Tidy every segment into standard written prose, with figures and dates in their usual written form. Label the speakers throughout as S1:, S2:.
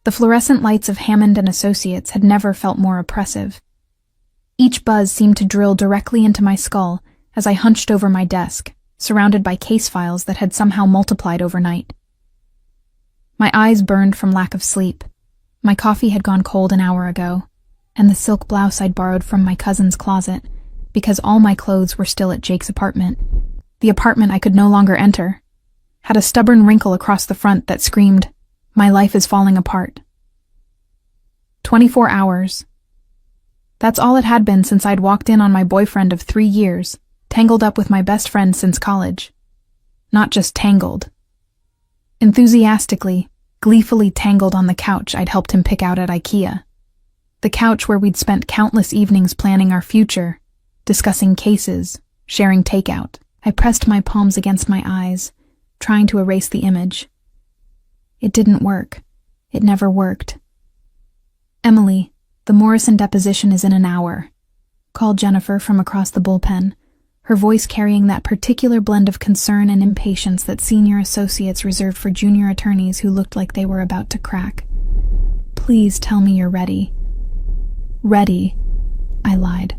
S1: The fluorescent lights of Hammond and Associates had never felt more oppressive. Each buzz seemed to drill directly into my skull as I hunched over my desk, surrounded by case files that had somehow multiplied overnight. My eyes burned from lack of sleep. My coffee had gone cold an hour ago, and the silk blouse I'd borrowed from my cousin's closet, because all my clothes were still at Jake's apartment. The apartment I could no longer enter had a stubborn wrinkle across the front that screamed, "My life is falling apart." 24 hours. That's all it had been since I'd walked in on my boyfriend of 3 years, tangled up with my best friend since college. Not just tangled. Enthusiastically, gleefully tangled on the couch I'd helped him pick out at IKEA. The couch where we'd spent countless evenings planning our future, discussing cases, sharing takeout. I pressed my palms against my eyes, trying to erase the image. It didn't work. It never worked. "Emily, the Morrison deposition is in an hour," called Jennifer from across the bullpen, her voice carrying that particular blend of concern and impatience that senior associates reserved for junior attorneys who looked like they were about to crack. "Please tell me you're ready." "Ready," I lied,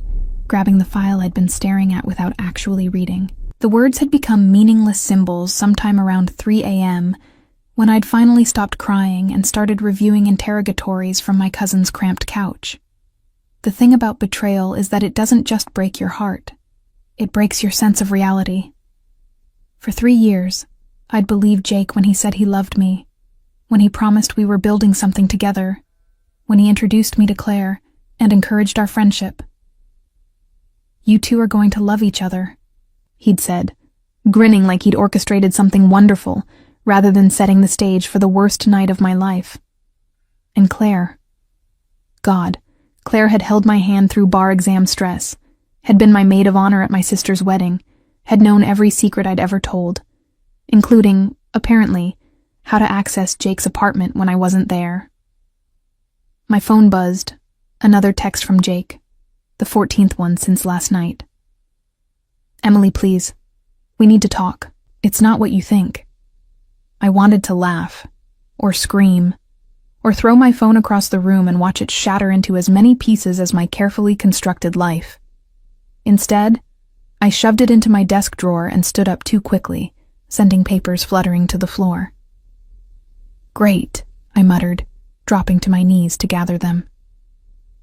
S1: grabbing the file I'd been staring at without actually reading. The words had become meaningless symbols sometime around 3 a.m., when I'd finally stopped crying and started reviewing interrogatories from my cousin's cramped couch. The thing about betrayal is that it doesn't just break your heart. It breaks your sense of reality. For 3 years, I'd believed Jake when he said he loved me, when he promised we were building something together, when he introduced me to Claire and encouraged our friendship. "You two are going to love each other," he'd said, grinning like he'd orchestrated something wonderful, rather than setting the stage for the worst night of my life. And Claire. God, Claire had held my hand through bar exam stress, had been my maid of honor at my sister's wedding, had known every secret I'd ever told, including, apparently, how to access Jake's apartment when I wasn't there. My phone buzzed, another text from Jake, the 14th one since last night. "Emily, please. We need to talk. It's not what you think." I wanted to laugh, or scream, or throw my phone across the room and watch it shatter into as many pieces as my carefully constructed life. Instead, I shoved it into my desk drawer and stood up too quickly, sending papers fluttering to the floor. "Great," I muttered, dropping to my knees to gather them.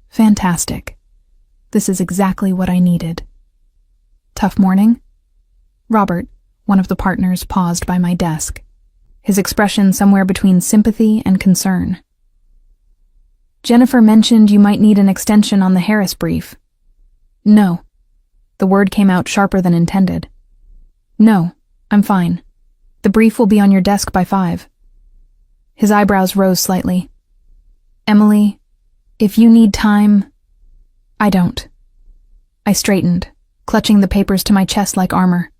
S1: "Fantastic. This is exactly what I needed." "Tough morning?" Robert, one of the partners, paused by my desk, his expression somewhere between sympathy and concern. "Jennifer mentioned you might need an extension on the Harris brief." "No." The word came out sharper than intended. "No, I'm fine. The brief will be on your desk by 5. His eyebrows rose slightly. "Emily, if you need time..." "I don't." I straightened, clutching the papers to my chest like armor.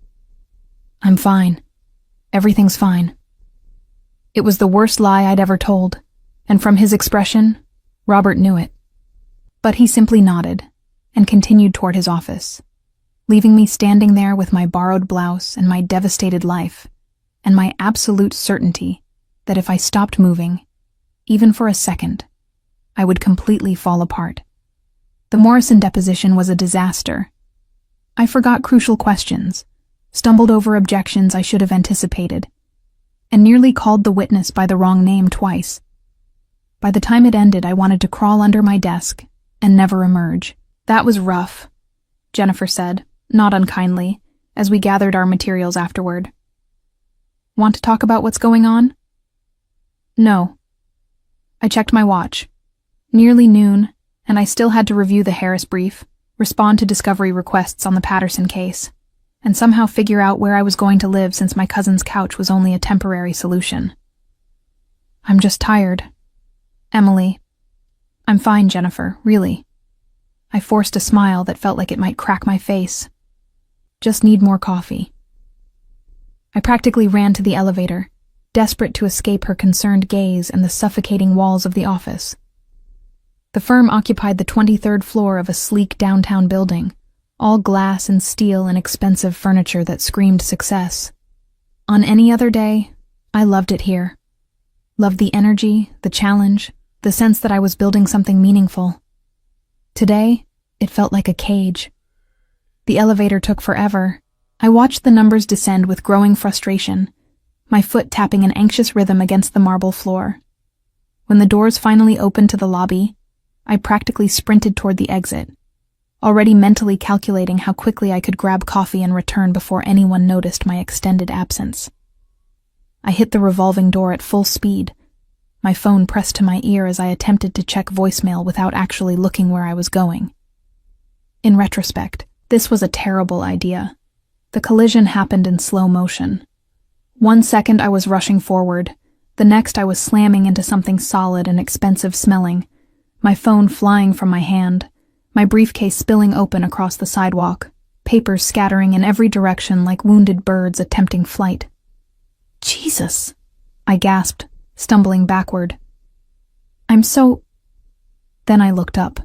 S1: "I'm fine. Everything's fine." It was the worst lie I'd ever told, and from his expression, Robert knew it. But he simply nodded and continued toward his office, leaving me standing there with my borrowed blouse and my devastated life, and my absolute certainty that if I stopped moving, even for a second, I would completely fall apart. The Morrison deposition was a disaster. I forgot crucial questions, stumbled over objections I should have anticipated, and nearly called the witness by the wrong name twice. By the time it ended, I wanted to crawl under my desk and never emerge. "That was rough," Jennifer said, not unkindly, as we gathered our materials afterward. "Want to talk about what's going on?" "No." I checked my watch. Nearly noon, and I still had to review the Harris brief, respond to discovery requests on the Patterson case, and somehow figure out where I was going to live since my cousin's couch was only a temporary solution. "I'm just tired. Emily." "I'm fine, Jennifer, really." I forced a smile that felt like it might crack my face. "Just need more coffee." I practically ran to the elevator, desperate to escape her concerned gaze and the suffocating walls of the office. The firm occupied the 23rd floor of a sleek downtown building, all glass and steel and expensive furniture that screamed success. On any other day, I loved it here. Loved the energy, the challenge, the sense that I was building something meaningful. Today, it felt like a cage. The elevator took forever. I watched the numbers descend with growing frustration, my foot tapping an anxious rhythm against the marble floor. When the doors finally opened to the lobby, I practically sprinted toward the exit, already mentally calculating how quickly I could grab coffee and return before anyone noticed my extended absence. I hit the revolving door at full speed, my phone pressed to my ear as I attempted to check voicemail without actually looking where I was going. In retrospect, this was a terrible idea. The collision happened in slow motion. 1 second I was rushing forward, the next I was slamming into something solid and expensive smelling, my phone flying from my hand, my briefcase spilling open across the sidewalk, papers scattering in every direction like wounded birds attempting flight. Jesus, I gasped, stumbling backward. I'm so... Then I looked up.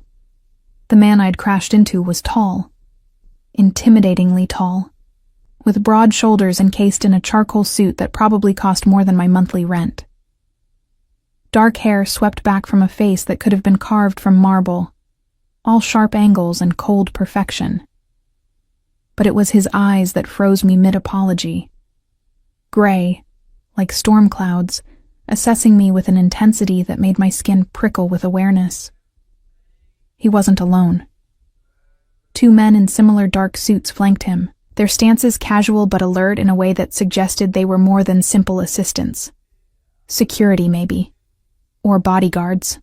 S1: The man I'd crashed into was tall, intimidatingly tall, with broad shoulders encased in a charcoal suit that probably cost more than my monthly rent. Dark hair swept back from a face that could have been carved from marble, all sharp angles and cold perfection. But it was his eyes that froze me mid-apology. Gray, like storm clouds, assessing me with an intensity that made my skin prickle with awareness. He wasn't alone. 2 men in similar dark suits flanked him, their stances casual but alert in a way that suggested they were more than simple assistants. Security, maybe. Or bodyguards.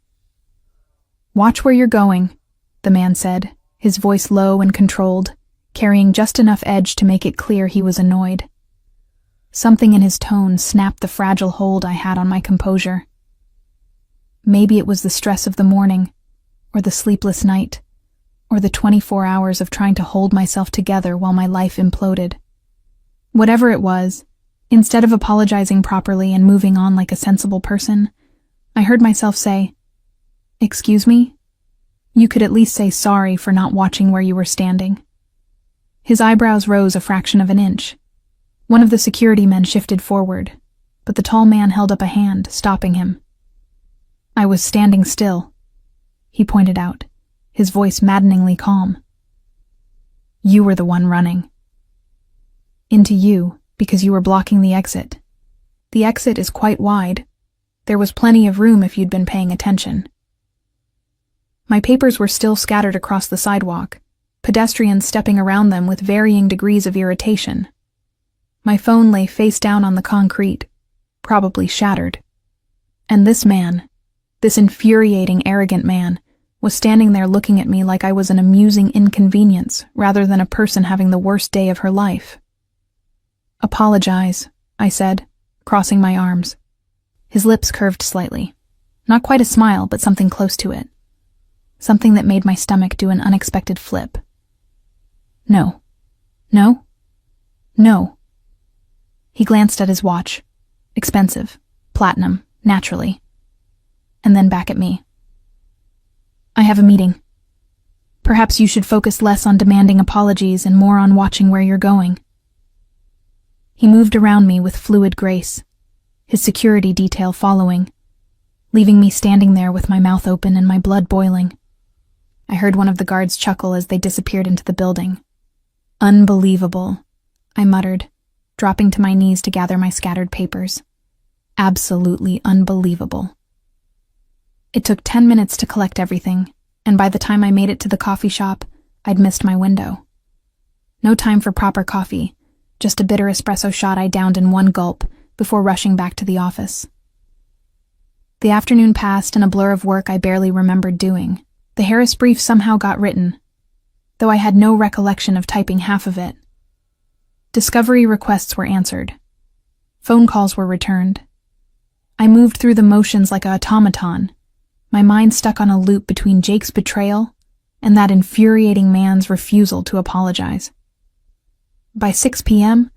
S1: "Watch where you're going," the man said, his voice low and controlled, carrying just enough edge to make it clear he was annoyed. Something in his tone snapped the fragile hold I had on my composure. Maybe it was the stress of the morning, or the sleepless night, or the 24 hours of trying to hold myself together while my life imploded. Whatever it was, instead of apologizing properly and moving on like a sensible person, I heard myself say, "Excuse me? You could at least say sorry for not watching where you were standing." His eyebrows rose a fraction of an inch. One of the security men shifted forward, but the tall man held up a hand, stopping him. "I was standing still," he pointed out, his voice maddeningly calm. "You were the one running." "Into you, because you were blocking the exit. The exit is quite wide. There was plenty of room if you'd been paying attention." My papers were still scattered across the sidewalk, pedestrians stepping around them with varying degrees of irritation. My phone lay face down on the concrete, probably shattered. And this man, this infuriating, arrogant man, was standing there looking at me like I was an amusing inconvenience rather than a person having the worst day of her life. "Apologize," I said, crossing my arms. His lips curved slightly. Not quite a smile, but something close to it. Something that made my stomach do an unexpected flip. "No. No? No." He glanced at his watch. Expensive. Platinum, naturally. And then back at me. "I have a meeting. Perhaps you should focus less on demanding apologies and more on watching where you're going." He moved around me with fluid grace, his security detail following, leaving me standing there with my mouth open and my blood boiling. I heard one of the guards chuckle as they disappeared into the building. "Unbelievable," I muttered, dropping to my knees to gather my scattered papers. Absolutely unbelievable. It took 10 minutes to collect everything, and by the time I made it to the coffee shop, I'd missed my window. No time for proper coffee, just a bitter espresso shot I downed in one gulp before rushing back to the office. The afternoon passed in a blur of work I barely remembered doing. The Harris brief somehow got written, though I had no recollection of typing half of it. Discovery requests were answered. Phone calls were returned. I moved through the motions like an automaton, my mind stuck on a loop between Jake's betrayal and that infuriating man's refusal to apologize. By 6 p.m.,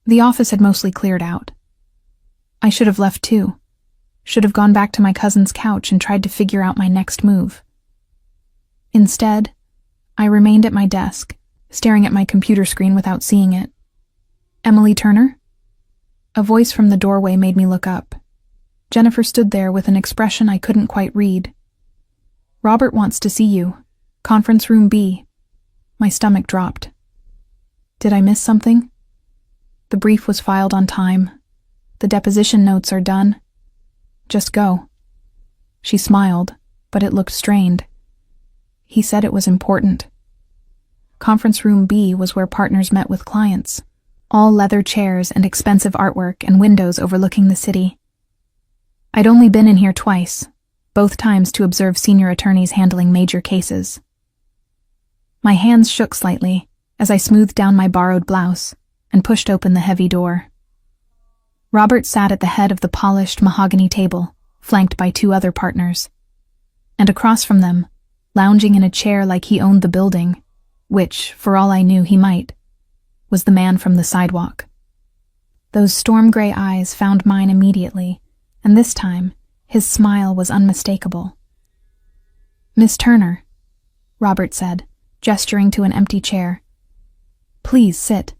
S1: the office had mostly cleared out. I should have left too. Should have gone back to my cousin's couch and tried to figure out my next move. Instead, I remained at my desk, staring at my computer screen without seeing it. "Emily Turner?" A voice from the doorway made me look up. Jennifer stood there with an expression I couldn't quite read. "Robert wants to see you. Conference room B." My stomach dropped. Did I miss something? The brief was filed on time. The deposition notes are done. Just go. She smiled, but it looked strained. He said it was important. Conference room B was where partners met with clients. All leather chairs and expensive artwork and windows overlooking the city. I'd only been in here twice, both times to observe senior attorneys handling major cases. My hands shook slightly as I smoothed down my borrowed blouse and pushed open the heavy door. Robert sat at the head of the polished mahogany table, flanked by two other partners. And across from them, lounging in a chair like he owned the building, which, for all I knew he might, was the man from the sidewalk. Those storm-gray eyes found mine immediately, and this time, his smile was unmistakable. "Miss Turner," Robert said, gesturing to an empty chair. "Please sit.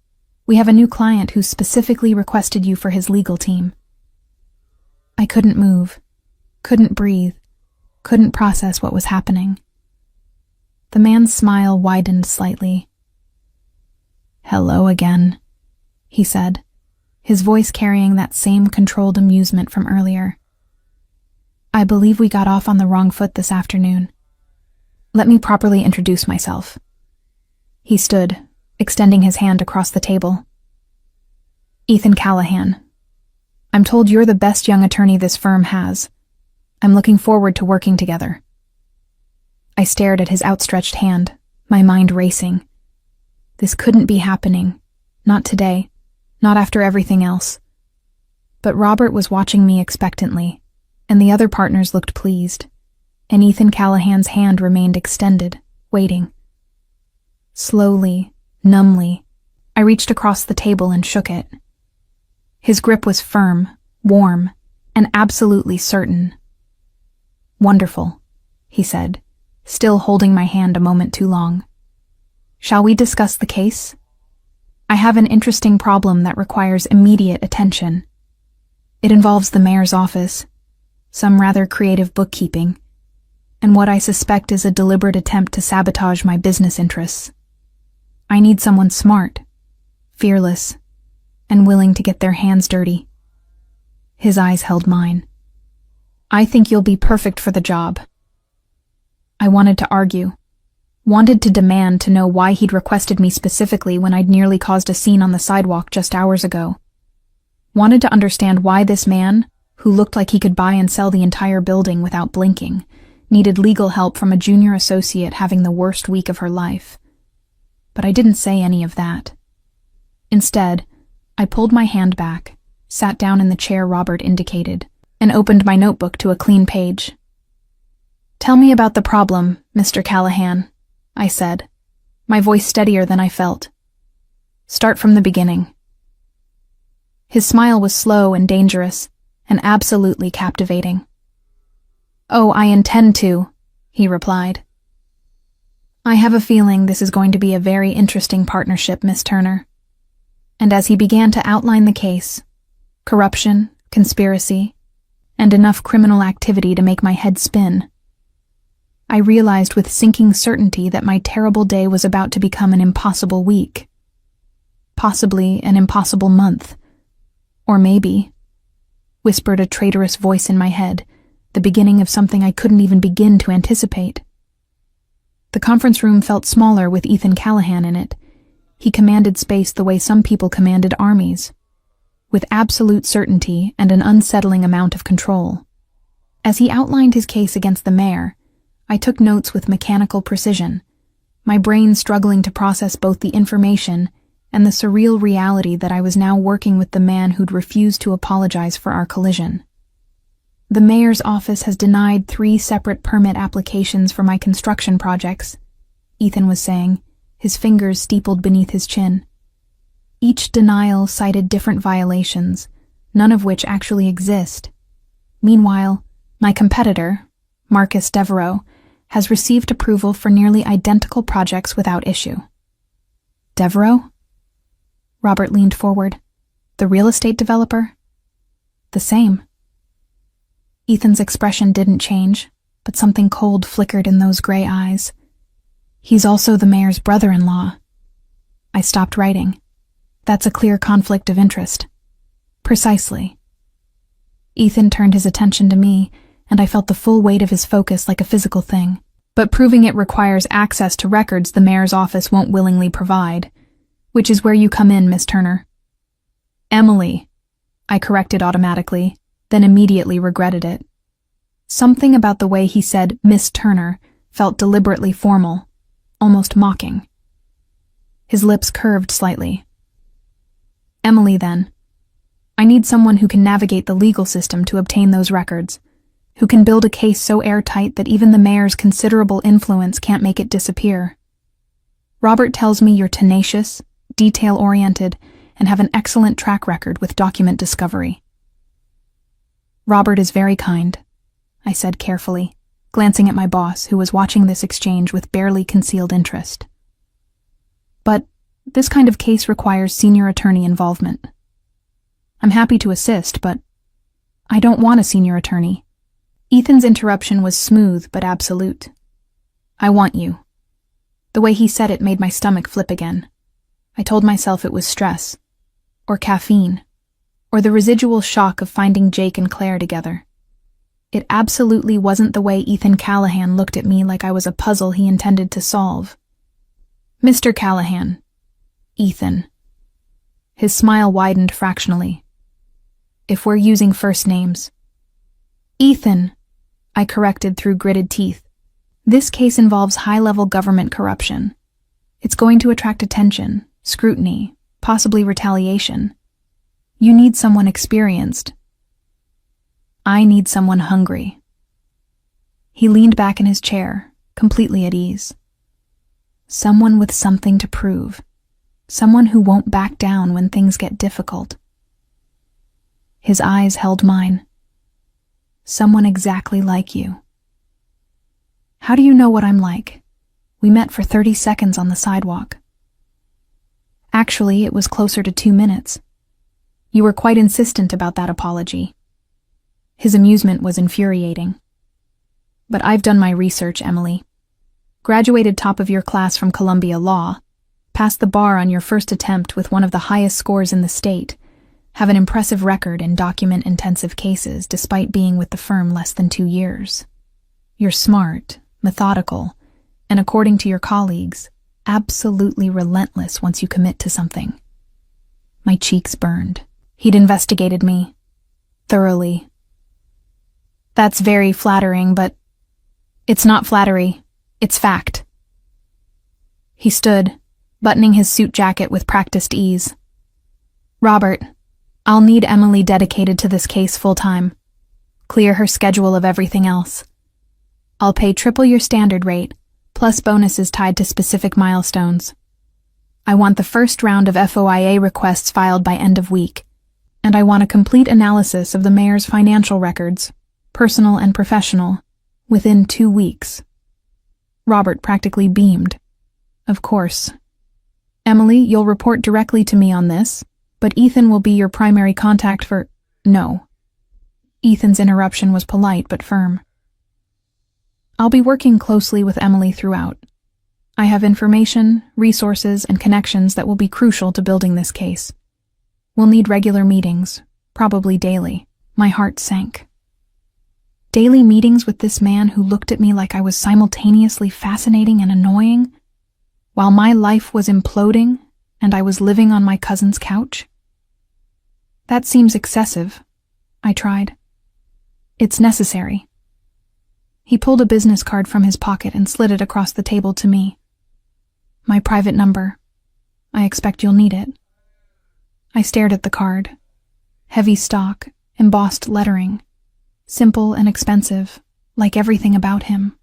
S1: We have a new client who specifically requested you for his legal team." I couldn't move, couldn't breathe, couldn't process what was happening. The man's smile widened slightly. "Hello again," he said, his voice carrying that same controlled amusement from earlier. "I believe we got off on the wrong foot this afternoon. Let me properly introduce myself." He stood, extending his hand across the table. "Ethan Callahan. I'm told you're the best young attorney this firm has. I'm looking forward to working together." I stared at his outstretched hand, my mind racing. This couldn't be happening. Not today. Not after everything else. But Robert was watching me expectantly, and the other partners looked pleased, and Ethan Callahan's hand remained extended, waiting. Slowly, numbly, I reached across the table and shook it. His grip was firm, warm, and absolutely certain. "Wonderful," he said, still holding my hand a moment too long. "Shall we discuss the case? I have an interesting problem that requires immediate attention. It involves the mayor's office, some rather creative bookkeeping, and what I suspect is a deliberate attempt to sabotage my business interests. I need someone smart, fearless, and willing to get their hands dirty." His eyes held mine. "I think you'll be perfect for the job." I wanted to argue, wanted to demand to know why he'd requested me specifically when I'd nearly caused a scene on the sidewalk just hours ago. Wanted to understand why this man, who looked like he could buy and sell the entire building without blinking, needed legal help from a junior associate having the worst week of her life. But I didn't say any of that. Instead, I pulled my hand back, sat down in the chair Robert indicated, and opened my notebook to a clean page. "Tell me about the problem, Mr. Callahan," I said, my voice steadier than I felt. "Start from the beginning." His smile was slow and dangerous, and absolutely captivating. "Oh, I intend to," he replied. "I have a feeling this is going to be a very interesting partnership, Miss Turner." And as he began to outline the case, corruption, conspiracy, and enough criminal activity to make my head spin, I realized with sinking certainty that my terrible day was about to become an impossible week. Possibly an impossible month. Or maybe, whispered a traitorous voice in my head, the beginning of something I couldn't even begin to anticipate. The conference room felt smaller with Ethan Callahan in it. He commanded space the way some people commanded armies, with absolute certainty and an unsettling amount of control. As he outlined his case against the mayor, I took notes with mechanical precision, my brain struggling to process both the information and the surreal reality that I was now working with the man who'd refused to apologize for our collision. "The mayor's office has denied 3 separate permit applications for my construction projects," Ethan was saying, his fingers steepled beneath his chin. Each denial cited different violations, none of which actually exist. Meanwhile, my competitor, Marcus Devereaux, has received approval for nearly identical projects without issue. "Devereaux?" Robert leaned forward. "The real estate developer?" "The same." Ethan's expression didn't change, but something cold flickered in those gray eyes. He's also the mayor's brother-in-law. I stopped writing. That's a clear conflict of interest. Precisely. Ethan turned his attention to me, and I felt the full weight of his focus like a physical thing. But proving it requires access to records the mayor's office won't willingly provide, which is where you come in, Miss Turner. Emily, I corrected automatically, then immediately regretted it. Something about the way he said Miss Turner felt deliberately formal, almost mocking. His lips curved slightly. Emily, then. I need someone who can navigate the legal system to obtain those records, who can build a case so airtight that even the mayor's considerable influence can't make it disappear. Robert tells me you're tenacious, detail-oriented, and have an excellent track record with document discovery. Robert is very kind, I said carefully, glancing at my boss, who was watching this exchange with barely concealed interest. But this kind of case requires senior attorney involvement. I'm happy to assist, but I don't want a senior attorney. Ethan's interruption was smooth but absolute. I want you. The way he said it made my stomach flip again. I told myself it was stress, or caffeine, or the residual shock of finding Jake and Claire together. It absolutely wasn't the way Ethan Callahan looked at me like I was a puzzle he intended to solve. Mr. Callahan. Ethan. His smile widened fractionally. If we're using first names. Ethan, I corrected through gritted teeth. This case involves high-level government corruption. It's going to attract attention, scrutiny, possibly retaliation. You need someone experienced. I need someone hungry. He leaned back in his chair, completely at ease. Someone with something to prove. Someone who won't back down when things get difficult. His eyes held mine. Someone exactly like you. How do you know what I'm like? We met for 30 seconds on the sidewalk. Actually, it was closer to 2 minutes. You were quite insistent about that apology. His amusement was infuriating. But I've done my research, Emily. Graduated top of your class from Columbia Law, passed the bar on your first attempt with one of the highest scores in the state, have an impressive record in document-intensive cases despite being with the firm less than 2 years. You're smart, methodical, and according to your colleagues, absolutely relentless once you commit to something. My cheeks burned. He'd investigated me. Thoroughly. That's very flattering, but it's not flattery. It's fact. He stood, buttoning his suit jacket with practiced ease. Robert, I'll need Emily dedicated to this case full-time. Clear her schedule of everything else. I'll pay triple your standard rate, plus bonuses tied to specific milestones. I want the first round of FOIA requests filed by end of week, and I want a complete analysis of the mayor's financial records, personal and professional, within 2 weeks. Robert practically beamed. Of course. Emily, you'll report directly to me on this, but Ethan will be your primary contact for— No. Ethan's interruption was polite but firm. I'll be working closely with Emily throughout. I have information, resources, and connections that will be crucial to building this case. We'll need regular meetings, probably daily. My heart sank. Daily meetings with this man who looked at me like I was simultaneously fascinating and annoying, while my life was imploding and I was living on my cousin's couch? That seems excessive, I tried. It's necessary. He pulled a business card from his pocket and slid it across the table to me. My private number. I expect you'll need it. I stared at the card. Heavy stock, embossed lettering. Simple and expensive, like everything about him.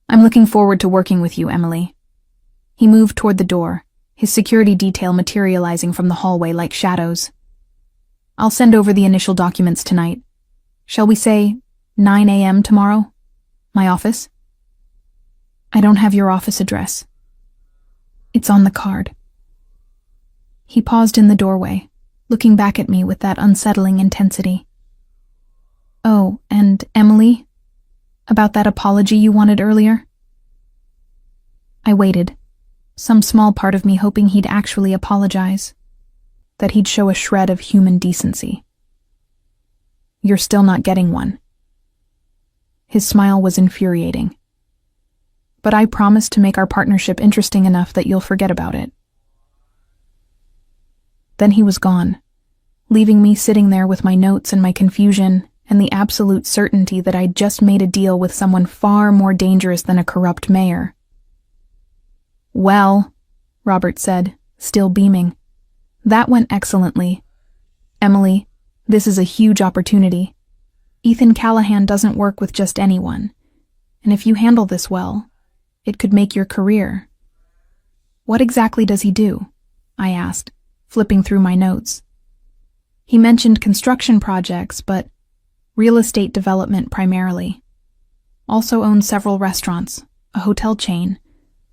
S1: I'm looking forward to working with you, Emily. He moved toward the door, his security detail materializing from the hallway like shadows. I'll send over the initial documents tonight. Shall we say 9 a.m. tomorrow? My office? I don't have your office address. It's on the card. He paused in the doorway, looking back at me with that unsettling intensity. Oh, and Emily? About that apology you wanted earlier? I waited, some small part of me hoping he'd actually apologize, that he'd show a shred of human decency. You're still not getting one. His smile was infuriating. But I promise to make our partnership interesting enough that you'll forget about it. Then he was gone, leaving me sitting there with my notes and my confusion and the absolute certainty that I'd just made a deal with someone far more dangerous than a corrupt mayor. Well, Robert said, still beaming, that went excellently. Emily, this is a huge opportunity. Ethan Callahan doesn't work with just anyone, and if you handle this well, it could make your career. What exactly does he do? I asked, flipping through my notes. He mentioned construction projects, but real estate development primarily. Also owns several restaurants, a hotel chain,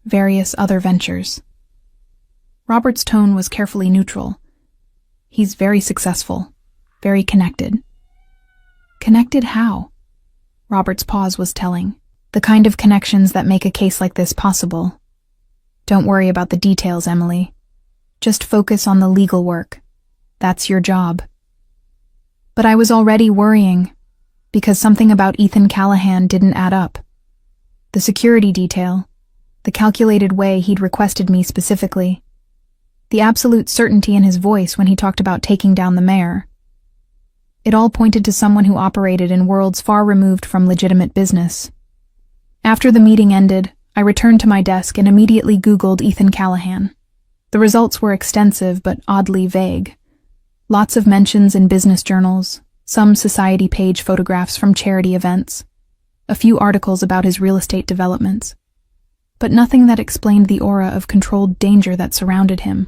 S1: various other ventures. Robert's tone was carefully neutral. He's very successful, very connected. Connected how? Robert's pause was telling. The kind of connections that make a case like this possible. Don't worry about the details, Emily. Just focus on the legal work. That's your job. But I was already worrying, because something about Ethan Callahan didn't add up. The security detail, the calculated way he'd requested me specifically, the absolute certainty in his voice when he talked about taking down the mayor. It all pointed to someone who operated in worlds far removed from legitimate business. After the meeting ended, I returned to my desk and immediately Googled Ethan Callahan. The results were extensive but oddly vague. Lots of mentions in business journals, some society page photographs from charity events, a few articles about his real estate developments, but nothing that explained the aura of controlled danger that surrounded him,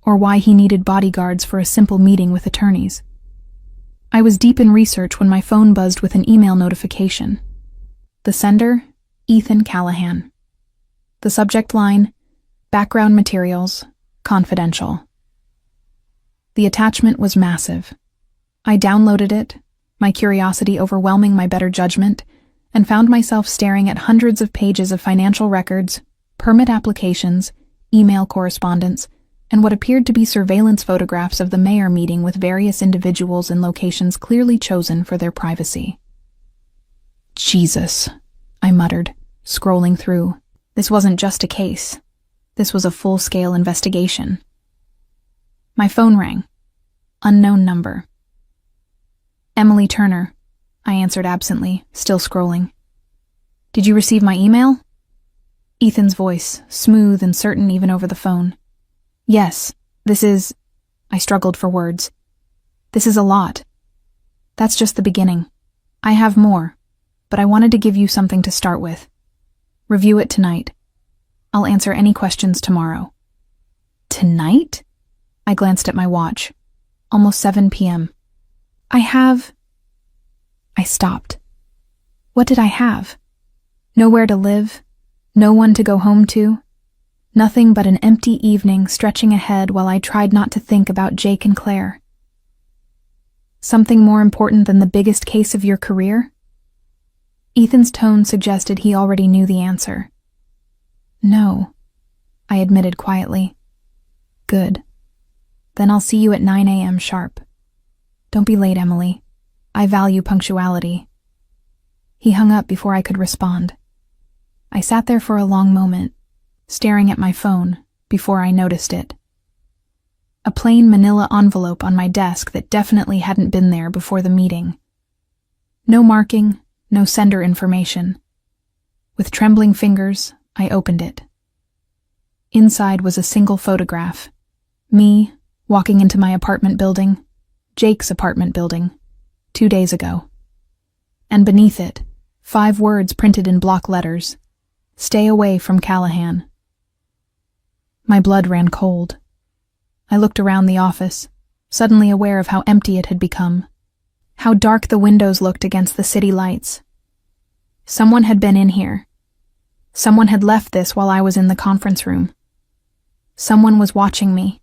S1: or why he needed bodyguards for a simple meeting with attorneys. I was deep in research when my phone buzzed with an email notification. The sender, Ethan Callahan. The subject line, background materials, confidential. The attachment was massive. I downloaded it, my curiosity overwhelming my better judgment, and found myself staring at hundreds of pages of financial records, permit applications, email correspondence, and what appeared to be surveillance photographs of the mayor meeting with various individuals in locations clearly chosen for their privacy. Jesus, I muttered, scrolling through. This wasn't just a case. This was a full-scale investigation. My phone rang. Unknown number. Emily Turner, I answered absently, still scrolling. Did you receive my email? Ethan's voice, smooth and certain even over the phone. Yes, this is... I struggled for words. This is a lot. That's just the beginning. I have more, but I wanted to give you something to start with. Review it tonight. I'll answer any questions tomorrow. Tonight? I glanced at my watch. Almost 7 p.m. I stopped. What did I have? Nowhere to live, no one to go home to, nothing but an empty evening stretching ahead while I tried not to think about Jake and Claire. Something more important than the biggest case of your career? Ethan's tone suggested he already knew the answer. No, I admitted quietly. Good. Then I'll see you at 9 a.m. sharp. Don't be late, Emily. I value punctuality. He hung up before I could respond. I sat there for a long moment, staring at my phone, before I noticed it. A plain manila envelope on my desk that definitely hadn't been there before the meeting. No marking, no sender information. With trembling fingers, I opened it. Inside was a single photograph. Me, walking into my apartment building, Jake's apartment building, 2 days ago. And beneath it, 5 words printed in block letters. Stay away from Callahan. My blood ran cold. I looked around the office, suddenly aware of how empty it had become, how dark the windows looked against the city lights. Someone had been in here. Someone had left this while I was in the conference room. Someone was watching me.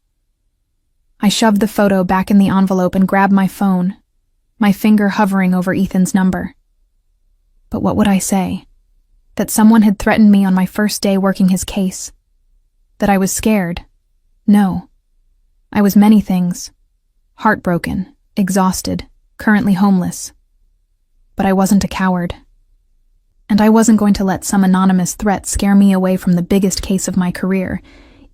S1: I shoved the photo back in the envelope and grabbed my phone. my finger hovering over Ethan's number. But what would I say? That someone had threatened me on my first day working his case? That I was scared? No. I was many things. Heartbroken, exhausted, currently homeless. But I wasn't a coward. And I wasn't going to let some anonymous threat scare me away from the biggest case of my career,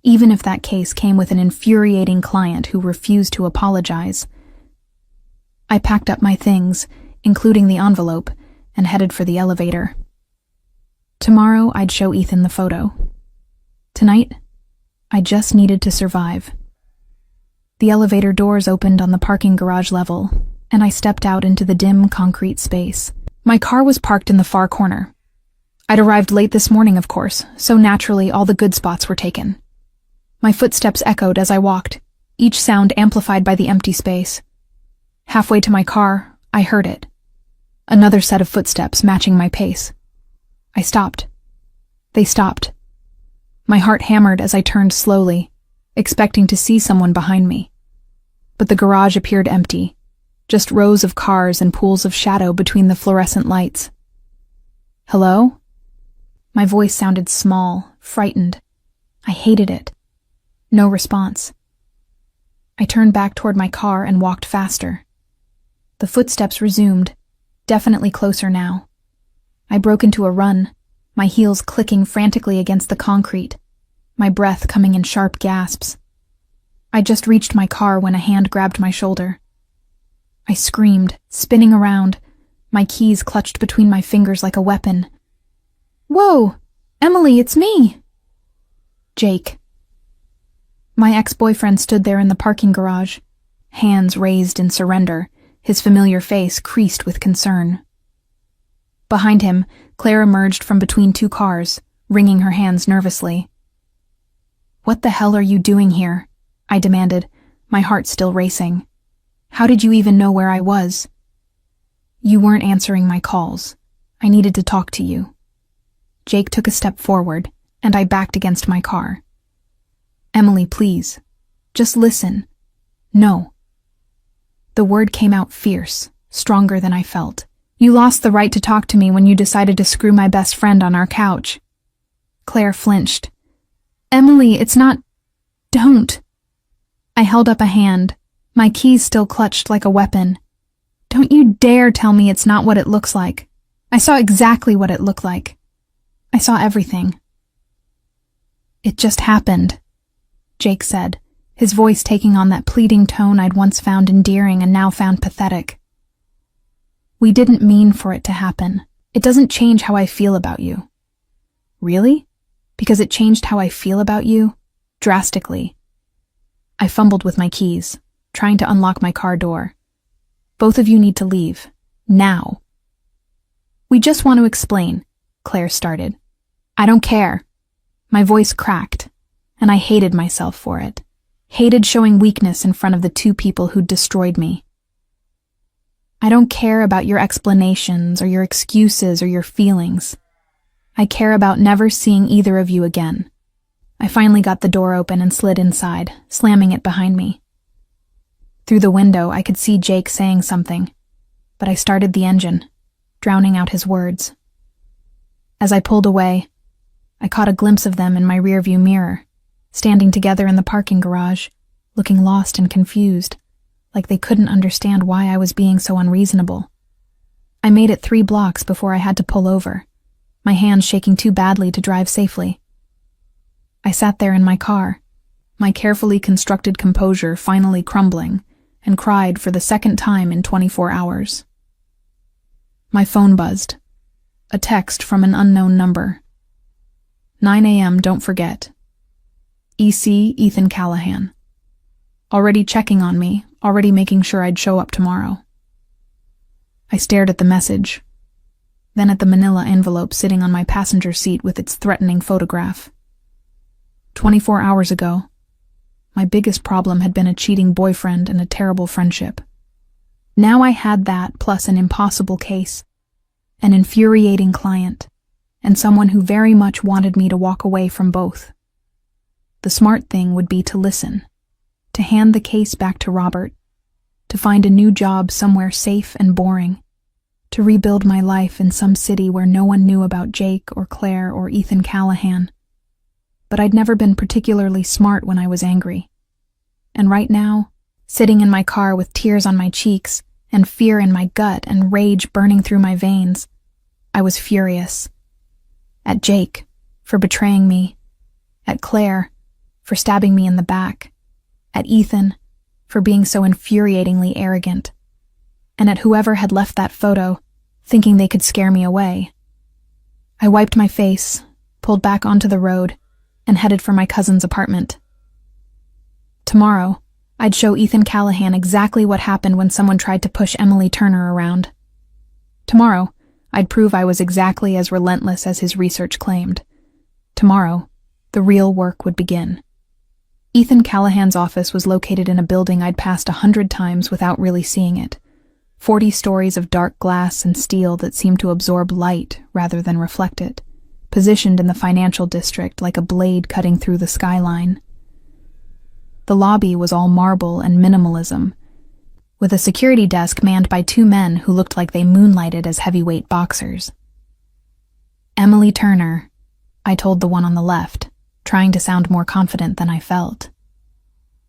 S1: even if that case came with an infuriating client who refused to apologize. I packed up my things, including the envelope, and headed for the elevator. Tomorrow, I'd show Ethan the photo. Tonight, I just needed to survive. The elevator doors opened on the parking garage level, and I stepped out into the dim concrete space. My car was parked in the far corner. I'd arrived late this morning, of course, so naturally all the good spots were taken. My footsteps echoed as I walked, each sound amplified by the empty space. Halfway to my car, I heard it. Another set of footsteps matching my pace. I stopped. They stopped. My heart hammered as I turned slowly, expecting to see someone behind me. But the garage appeared empty, just rows of cars and pools of shadow between the fluorescent lights. Hello? My voice sounded small, frightened. I hated it. No response. I turned back toward my car and walked faster. The footsteps resumed, definitely closer now. I broke into a run, my heels clicking frantically against the concrete, my breath coming in sharp gasps. I just reached my car when a hand grabbed my shoulder. I screamed, spinning around, my keys clutched between my fingers like a weapon. Whoa! Emily, it's me! Jake. My ex-boyfriend stood there in the parking garage, hands raised in surrender, his familiar face creased with concern. Behind him, Claire emerged from between two cars, wringing her hands nervously. What the hell are you doing here? I demanded, my heart still racing. How did you even know where I was? You weren't answering my calls. I needed to talk to you. Jake took a step forward, and I backed against my car. Emily, please. Just listen. No. The word came out fierce, stronger than I felt. You lost the right to talk to me when you decided to screw my best friend on our couch. Claire flinched. Emily, it's not... Don't. I held up a hand, my keys still clutched like a weapon. Don't you dare tell me it's not what it looks like. I saw exactly what it looked like. I saw everything. It just happened, Jake said, his voice taking on that pleading tone I'd once found endearing and now found pathetic. We didn't mean for it to happen. It doesn't change how I feel about you. Really? Because it changed how I feel about you? Drastically. I fumbled with my keys, trying to unlock my car door. Both of you need to leave. Now. We just want to explain, Claire started. I don't care. My voice cracked, and I hated myself for it. Hated showing weakness in front of the two people who'd destroyed me. I don't care about your explanations or your excuses or your feelings. I care about never seeing either of you again. I finally got the door open and slid inside, slamming it behind me. Through the window, I could see Jake saying something, but I started the engine, drowning out his words. As I pulled away, I caught a glimpse of them in my rearview mirror, standing together in the parking garage, looking lost and confused, like they couldn't understand why I was being so unreasonable. I made it 3 blocks before I had to pull over, my hands shaking too badly to drive safely. I sat there in my car, my carefully constructed composure finally crumbling, and cried for the second time in 24 hours. My phone buzzed. A text from an unknown number. 9 a.m. Don't forget. EC Ethan Callahan. Already checking on me, already making sure I'd show up tomorrow. I stared at the message, then at the manila envelope sitting on my passenger seat with its threatening photograph. 24 hours ago, my biggest problem had been a cheating boyfriend and a terrible friendship. Now I had that plus an impossible case, an infuriating client, and someone who very much wanted me to walk away from both. The smart thing would be to listen, to hand the case back to Robert, to find a new job somewhere safe and boring, to rebuild my life in some city where no one knew about Jake or Claire or Ethan Callahan. But I'd never been particularly smart when I was angry. And right now, sitting in my car with tears on my cheeks and fear in my gut and rage burning through my veins, I was furious. At Jake for betraying me, at Claire for stabbing me in the back, at Ethan for being so infuriatingly arrogant, and at whoever had left that photo, thinking they could scare me away. I wiped my face, pulled back onto the road, and headed for my cousin's apartment. Tomorrow, I'd show Ethan Callahan exactly what happened when someone tried to push Emily Turner around. Tomorrow, I'd prove I was exactly as relentless as his research claimed. Tomorrow, the real work would begin. Ethan Callahan's office was located in a building I'd passed 100 times without really seeing it. 40 stories of dark glass and steel that seemed to absorb light rather than reflect it, positioned in the financial district like a blade cutting through the skyline. The lobby was all marble and minimalism, with a security desk manned by 2 men who looked like they moonlighted as heavyweight boxers. Emily Turner, I told the one on the left, trying to sound more confident than I felt.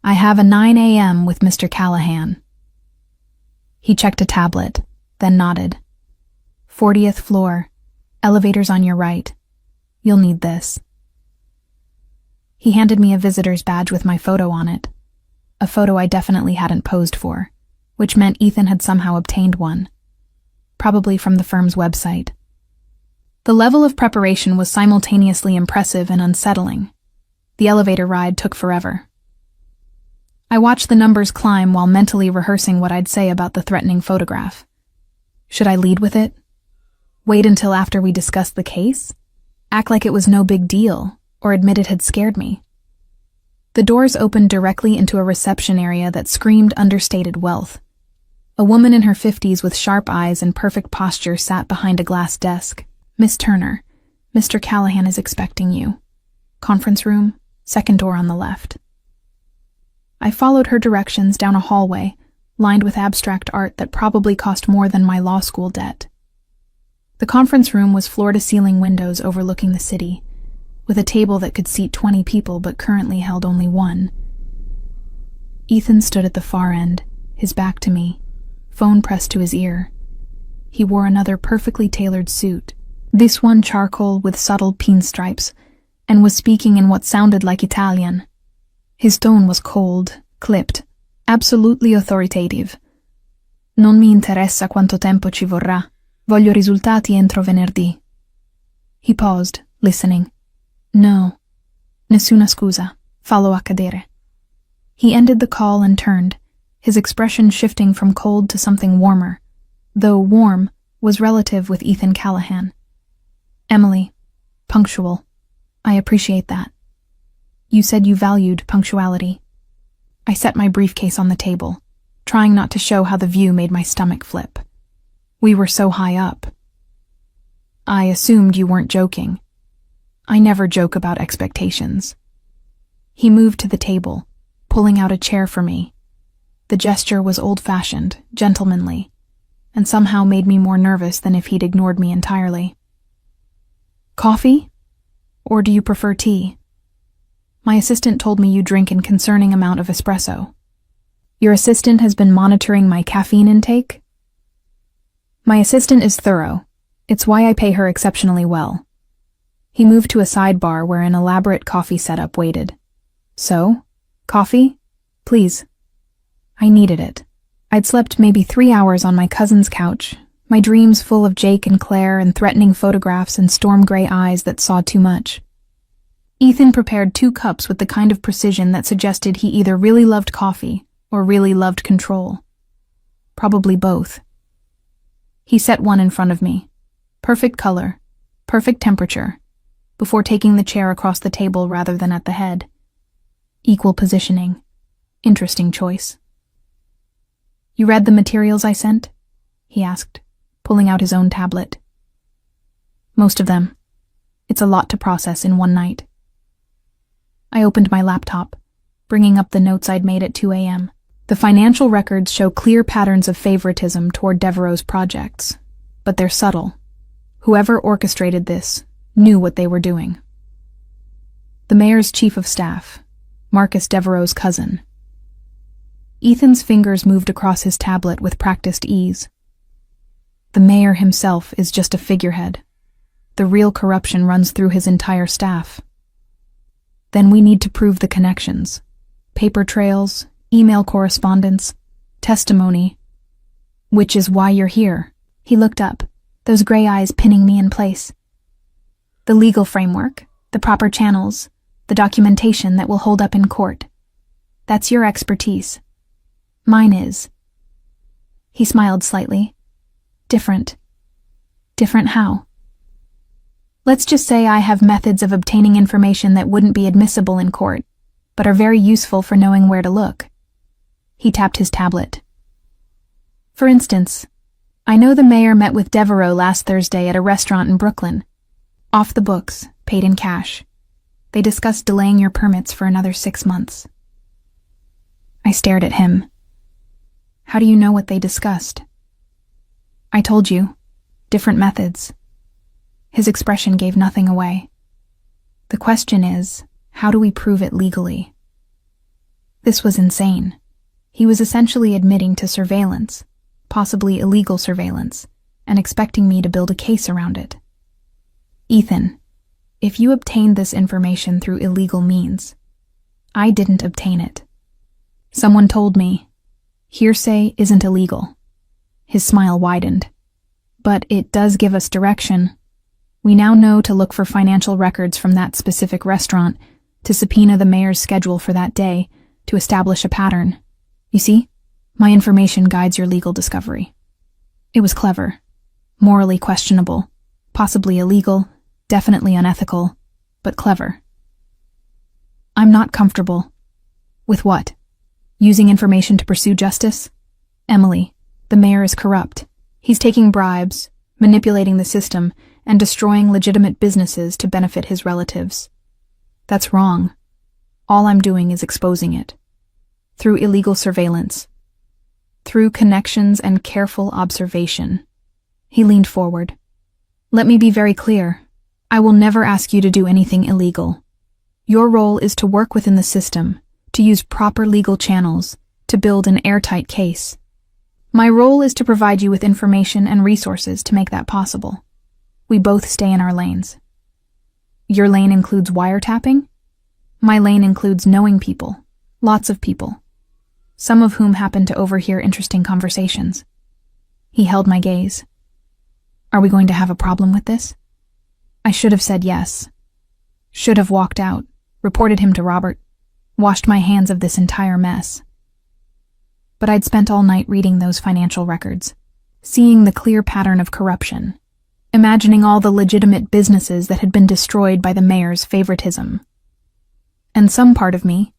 S1: I have a 9 a.m. with Mr. Callahan. He checked a tablet, then nodded. 40th floor, elevators on your right. You'll need this. He handed me a visitor's badge with my photo on it, a photo I definitely hadn't posed for, which meant Ethan had somehow obtained one, probably from the firm's website. The level of preparation was simultaneously impressive and unsettling. The elevator ride took forever. I watched the numbers climb while mentally rehearsing what I'd say about the threatening photograph. Should I lead with it? Wait until after we discussed the case? Act like it was no big deal, or admit it had scared me? The doors opened directly into a reception area that screamed understated wealth. A woman in her 50s with sharp eyes and perfect posture sat behind a glass desk. Miss Turner, Mr. Callahan is expecting you. Conference room, second door on the left. I followed her directions down a hallway, lined with abstract art that probably cost more than my law school debt. The conference room was floor-to-ceiling windows overlooking the city, with a table that could seat 20 people but currently held only 1. Ethan stood at the far end, his back to me, phone pressed to his ear. He wore another perfectly tailored suit, this one charcoal with subtle pinstripes, and was speaking in what sounded like Italian. His tone was cold, clipped, absolutely authoritative. Non mi interessa quanto tempo ci vorrà. Voglio risultati entro venerdì. He paused, listening. No. Nessuna scusa. Fallo accadere. He ended the call and turned, his expression shifting from cold to something warmer, though warm was relative with Ethan Callahan. Emily. Punctual. I appreciate that. You said you valued punctuality. I set my briefcase on the table, trying not to show how the view made my stomach flip. We were so high up. I assumed you weren't joking. I never joke about expectations. He moved to the table, pulling out a chair for me. The gesture was old-fashioned, gentlemanly, and somehow made me more nervous than if he'd ignored me entirely. Coffee? Or do you prefer tea? My assistant told me you drink a concerning amount of espresso. Your assistant has been monitoring my caffeine intake? My assistant is thorough. It's why I pay her exceptionally well. He moved to a sidebar where an elaborate coffee setup waited. So? Coffee? Please. I needed it. I'd slept maybe 3 hours on my cousin's couch, my dreams full of Jake and Claire and threatening photographs and storm-gray eyes that saw too much. Ethan prepared 2 cups with the kind of precision that suggested he either really loved coffee or really loved control. Probably both. He set one in front of me. Perfect color, perfect temperature, before taking the chair across the table rather than at the head. Equal positioning. Interesting choice. You read the materials I sent? He asked, pulling out his own tablet. Most of them. It's a lot to process in one night. I opened my laptop, bringing up the notes I'd made at 2 a.m. The financial records show clear patterns of favoritism toward Devereaux's projects, but they're subtle. Whoever orchestrated this knew what they were doing. The mayor's chief of staff, Marcus Devereaux's cousin. Ethan's fingers moved across his tablet with practiced ease. The mayor himself is just a figurehead. The real corruption runs through his entire staff. Then we need to prove the connections. Paper trails, email correspondence, testimony. Which is why you're here. He looked up, those gray eyes pinning me in place. The legal framework, the proper channels, the documentation that will hold up in court. That's your expertise. Mine is. He smiled slightly. Different. Different how? Let's just say I have methods of obtaining information that wouldn't be admissible in court, but are very useful for knowing where to look. He tapped his tablet. For instance, I know the mayor met with Devereaux last Thursday at a restaurant in Brooklyn. Off the books, paid in cash. They discussed delaying your permits for another 6 months. I stared at him. How do you know what they discussed? I told you. Different methods. His expression gave nothing away. The question is, how do we prove it legally? This was insane. He was essentially admitting to surveillance, possibly illegal surveillance, and expecting me to build a case around it. Ethan, if you obtained this information through illegal means, I didn't obtain it. Someone told me, hearsay isn't illegal. His smile widened. But it does give us direction. We now know to look for financial records from that specific restaurant, to subpoena the mayor's schedule for that day, to establish a pattern. You see, my information guides your legal discovery. It was clever, morally questionable, possibly illegal, definitely unethical, but clever. I'm not comfortable. With what? Using information to pursue justice? Emily, the mayor is corrupt. He's taking bribes, manipulating the system, and destroying legitimate businesses to benefit his relatives. That's wrong. All I'm doing is exposing it. Through illegal surveillance. Through connections and careful observation. He leaned forward. Let me be very clear. I will never ask you to do anything illegal. Your role is to work within the system, to use proper legal channels, to build an airtight case. My role is to provide you with information and resources to make that possible. We both stay in our lanes. Your lane includes wiretapping? My lane includes knowing people, lots of people, some of whom happen to overhear interesting conversations. He held my gaze. Are we going to have a problem with this? I should have said yes. Should have walked out, reported him to Robert, washed my hands of this entire mess. But I'd spent all night reading those financial records, seeing the clear pattern of corruption, imagining all the legitimate businesses that had been destroyed by the mayor's favoritism. And some part of me,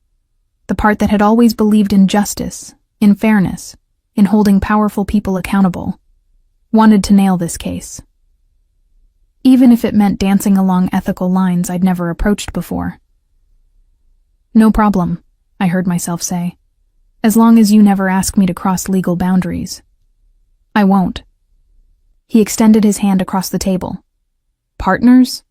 S1: the part that had always believed in justice, in fairness, in holding powerful people accountable, wanted to nail this case. Even if it meant dancing along ethical lines I'd never approached before. No problem, I heard myself say. As long as you never ask me to cross legal boundaries. I won't. He extended his hand across the table. Partners?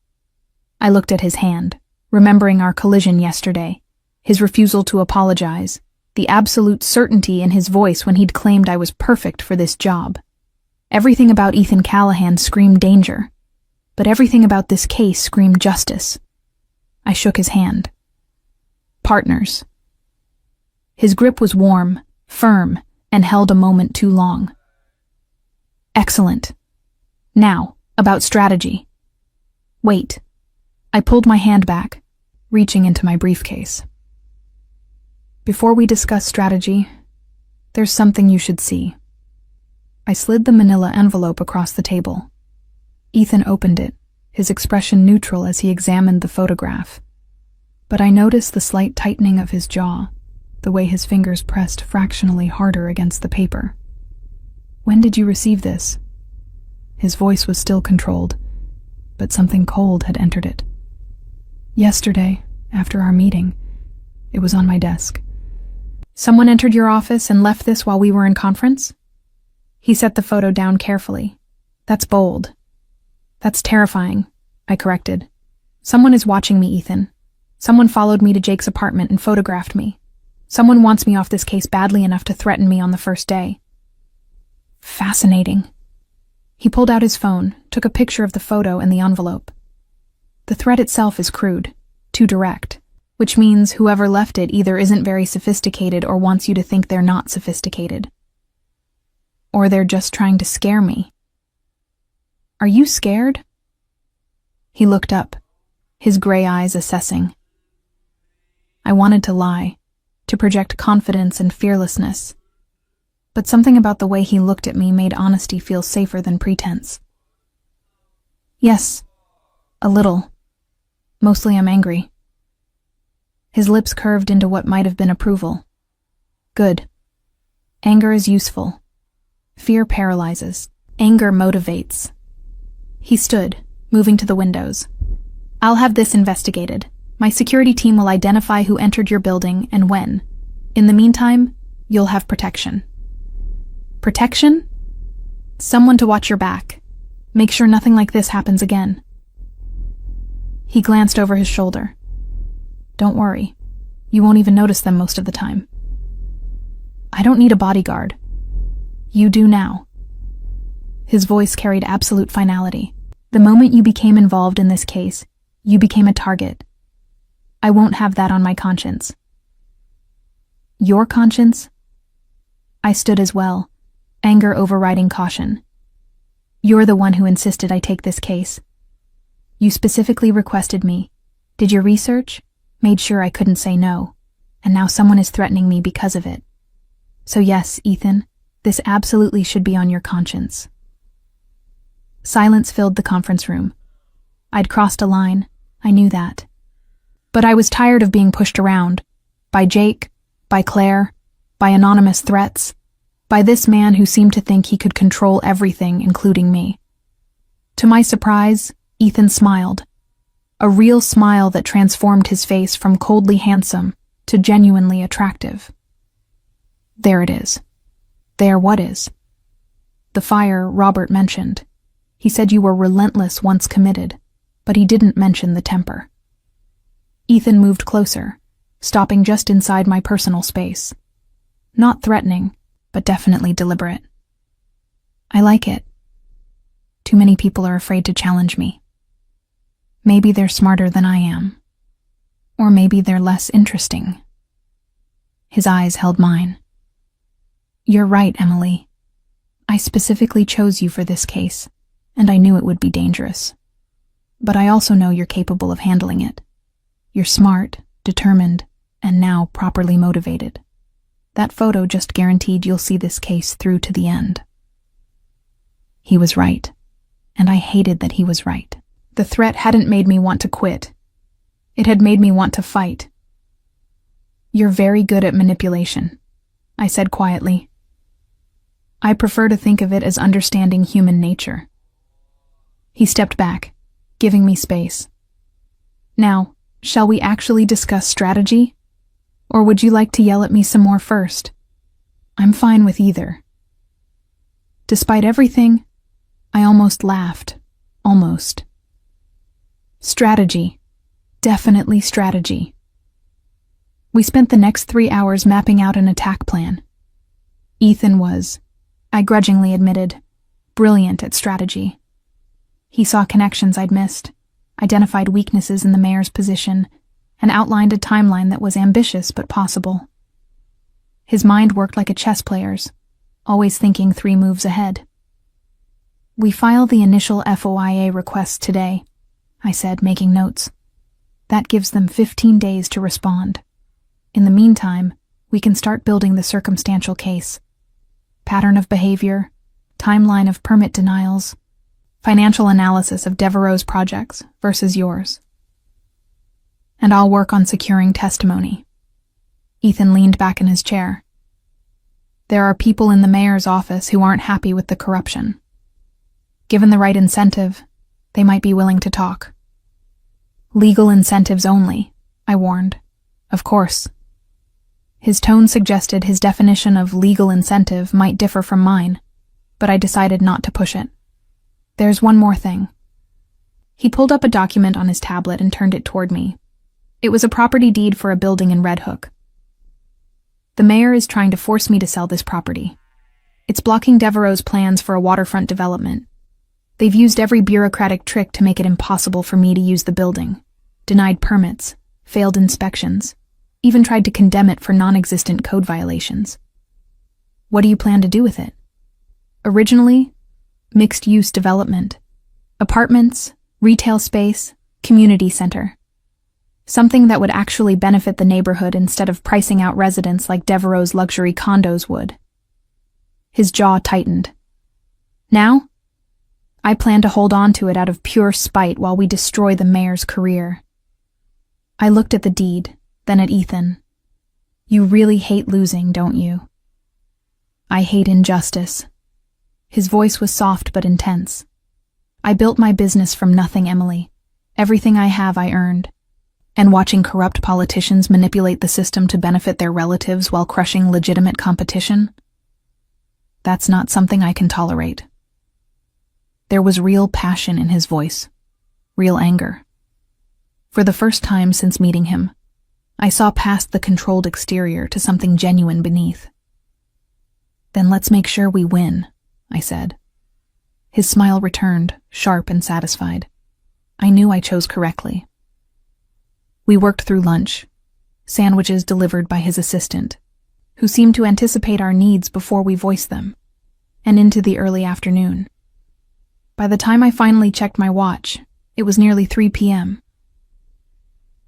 S1: I looked at his hand, remembering our collision yesterday, his refusal to apologize, the absolute certainty in his voice when he'd claimed I was perfect for this job. Everything about Ethan Callahan screamed danger, but everything about this case screamed justice. I shook his hand. Partners. His grip was warm, firm, and held a moment too long. Excellent. Now, about strategy. Wait. I pulled my hand back, reaching into my briefcase. Before we discuss strategy, there's something you should see. I slid the manila envelope across the table. Ethan opened it, his expression neutral as he examined the photograph. But I noticed the slight tightening of his jaw, the way his fingers pressed fractionally harder against the paper. When did you receive this? His voice was still controlled, but something cold had entered it. Yesterday, after our meeting, it was on my desk. Someone entered your office and left this while we were in conference? He set the photo down carefully. That's bold. That's terrifying, I corrected. Someone is watching me, Ethan. Someone followed me to Jake's apartment and photographed me. Someone wants me off this case badly enough to threaten me on the first day. Fascinating. He pulled out his phone, took a picture of the photo and the envelope. The threat itself is crude, too direct, which means whoever left it either isn't very sophisticated or wants you to think they're not sophisticated. Or they're just trying to scare me. Are you scared? He looked up, his gray eyes assessing. I wanted to lie, to project confidence and fearlessness. But something about the way he looked at me made honesty feel safer than pretense. Yes, a little. Mostly I'm angry. His lips curved into what might have been approval. Good. Anger is useful. Fear paralyzes. Anger motivates. He stood, moving to the windows. I'll have this investigated. My security team will identify who entered your building and when. In the meantime, you'll have protection. Protection? Someone to watch your back. Make sure nothing like this happens again. He glanced over his shoulder. Don't worry. You won't even notice them most of the time. I don't need a bodyguard. You do now. His voice carried absolute finality. The moment you became involved in this case, you became a target. I won't have that on my conscience. Your conscience? I stood as well, anger overriding caution. You're the one who insisted I take this case. You specifically requested me, did your research, made sure I couldn't say no, and now someone is threatening me because of it. So yes, Ethan, this absolutely should be on your conscience. Silence filled the conference room. I'd crossed a line, I knew that. But I was tired of being pushed around, by Jake, by Claire, by anonymous threats, by this man who seemed to think he could control everything, including me. To my surprise, Ethan smiled. A real smile that transformed his face from coldly handsome to genuinely attractive. There it is. There what is? The fire Robert mentioned. He said you were relentless once committed, but he didn't mention the temper. Ethan moved closer, stopping just inside my personal space. Not threatening, but definitely deliberate. I like it. Too many people are afraid to challenge me. Maybe they're smarter than I am. Or maybe they're less interesting. His eyes held mine. You're right, Emily. I specifically chose you for this case, and I knew it would be dangerous. But I also know you're capable of handling it. You're smart, determined, and now properly motivated. That photo just guaranteed you'll see this case through to the end. He was right, and I hated that he was right. The threat hadn't made me want to quit. It had made me want to fight. You're very good at manipulation, I said quietly. I prefer to think of it as understanding human nature. He stepped back, giving me space. Now, shall we actually discuss strategy? Or would you like to yell at me some more first? I'm fine with either. Despite everything, I almost laughed. Almost. Strategy. Definitely strategy. We spent the next 3 hours mapping out an attack plan. Ethan was, I grudgingly admitted, brilliant at strategy. He saw connections I'd missed, identified weaknesses in the mayor's position, and outlined a timeline that was ambitious but possible. His mind worked like a chess player's, always thinking 3 moves ahead. We file the initial FOIA request today, I said, making notes. That gives them 15 days to respond. In the meantime, we can start building the circumstantial case. Pattern of behavior, timeline of permit denials, financial analysis of Devereaux's projects versus yours. And I'll work on securing testimony. Ethan leaned back in his chair. There are people in the mayor's office who aren't happy with the corruption. Given the right incentive, they might be willing to talk. Legal incentives only, I warned. Of course. His tone suggested his definition of legal incentive might differ from mine, but I decided not to push it. There's one more thing. He pulled up a document on his tablet and turned it toward me. It was a property deed for a building in Red Hook. The mayor is trying to force me to sell this property. It's blocking Devereaux's plans for a waterfront development. They've used every bureaucratic trick to make it impossible for me to use the building. Denied permits, failed inspections, even tried to condemn it for non-existent code violations. What do you plan to do with it? Originally, mixed-use development. Apartments, retail space, community center. Something that would actually benefit the neighborhood instead of pricing out residents like Devereaux's luxury condos would. His jaw tightened. Now, I plan to hold on to it out of pure spite while we destroy the mayor's career. I looked at the deed, then at Ethan. You really hate losing, don't you? I hate injustice. His voice was soft but intense. I built my business from nothing, Emily. Everything I have I earned. And watching corrupt politicians manipulate the system to benefit their relatives while crushing legitimate competition? That's not something I can tolerate. There was real passion in his voice, real anger. For the first time since meeting him, I saw past the controlled exterior to something genuine beneath. Then let's make sure we win, I said. His smile returned, sharp and satisfied. I knew I chose correctly. We worked through lunch, sandwiches delivered by his assistant, who seemed to anticipate our needs before we voiced them, and into the early afternoon. By the time I finally checked my watch, it was nearly 3 p.m.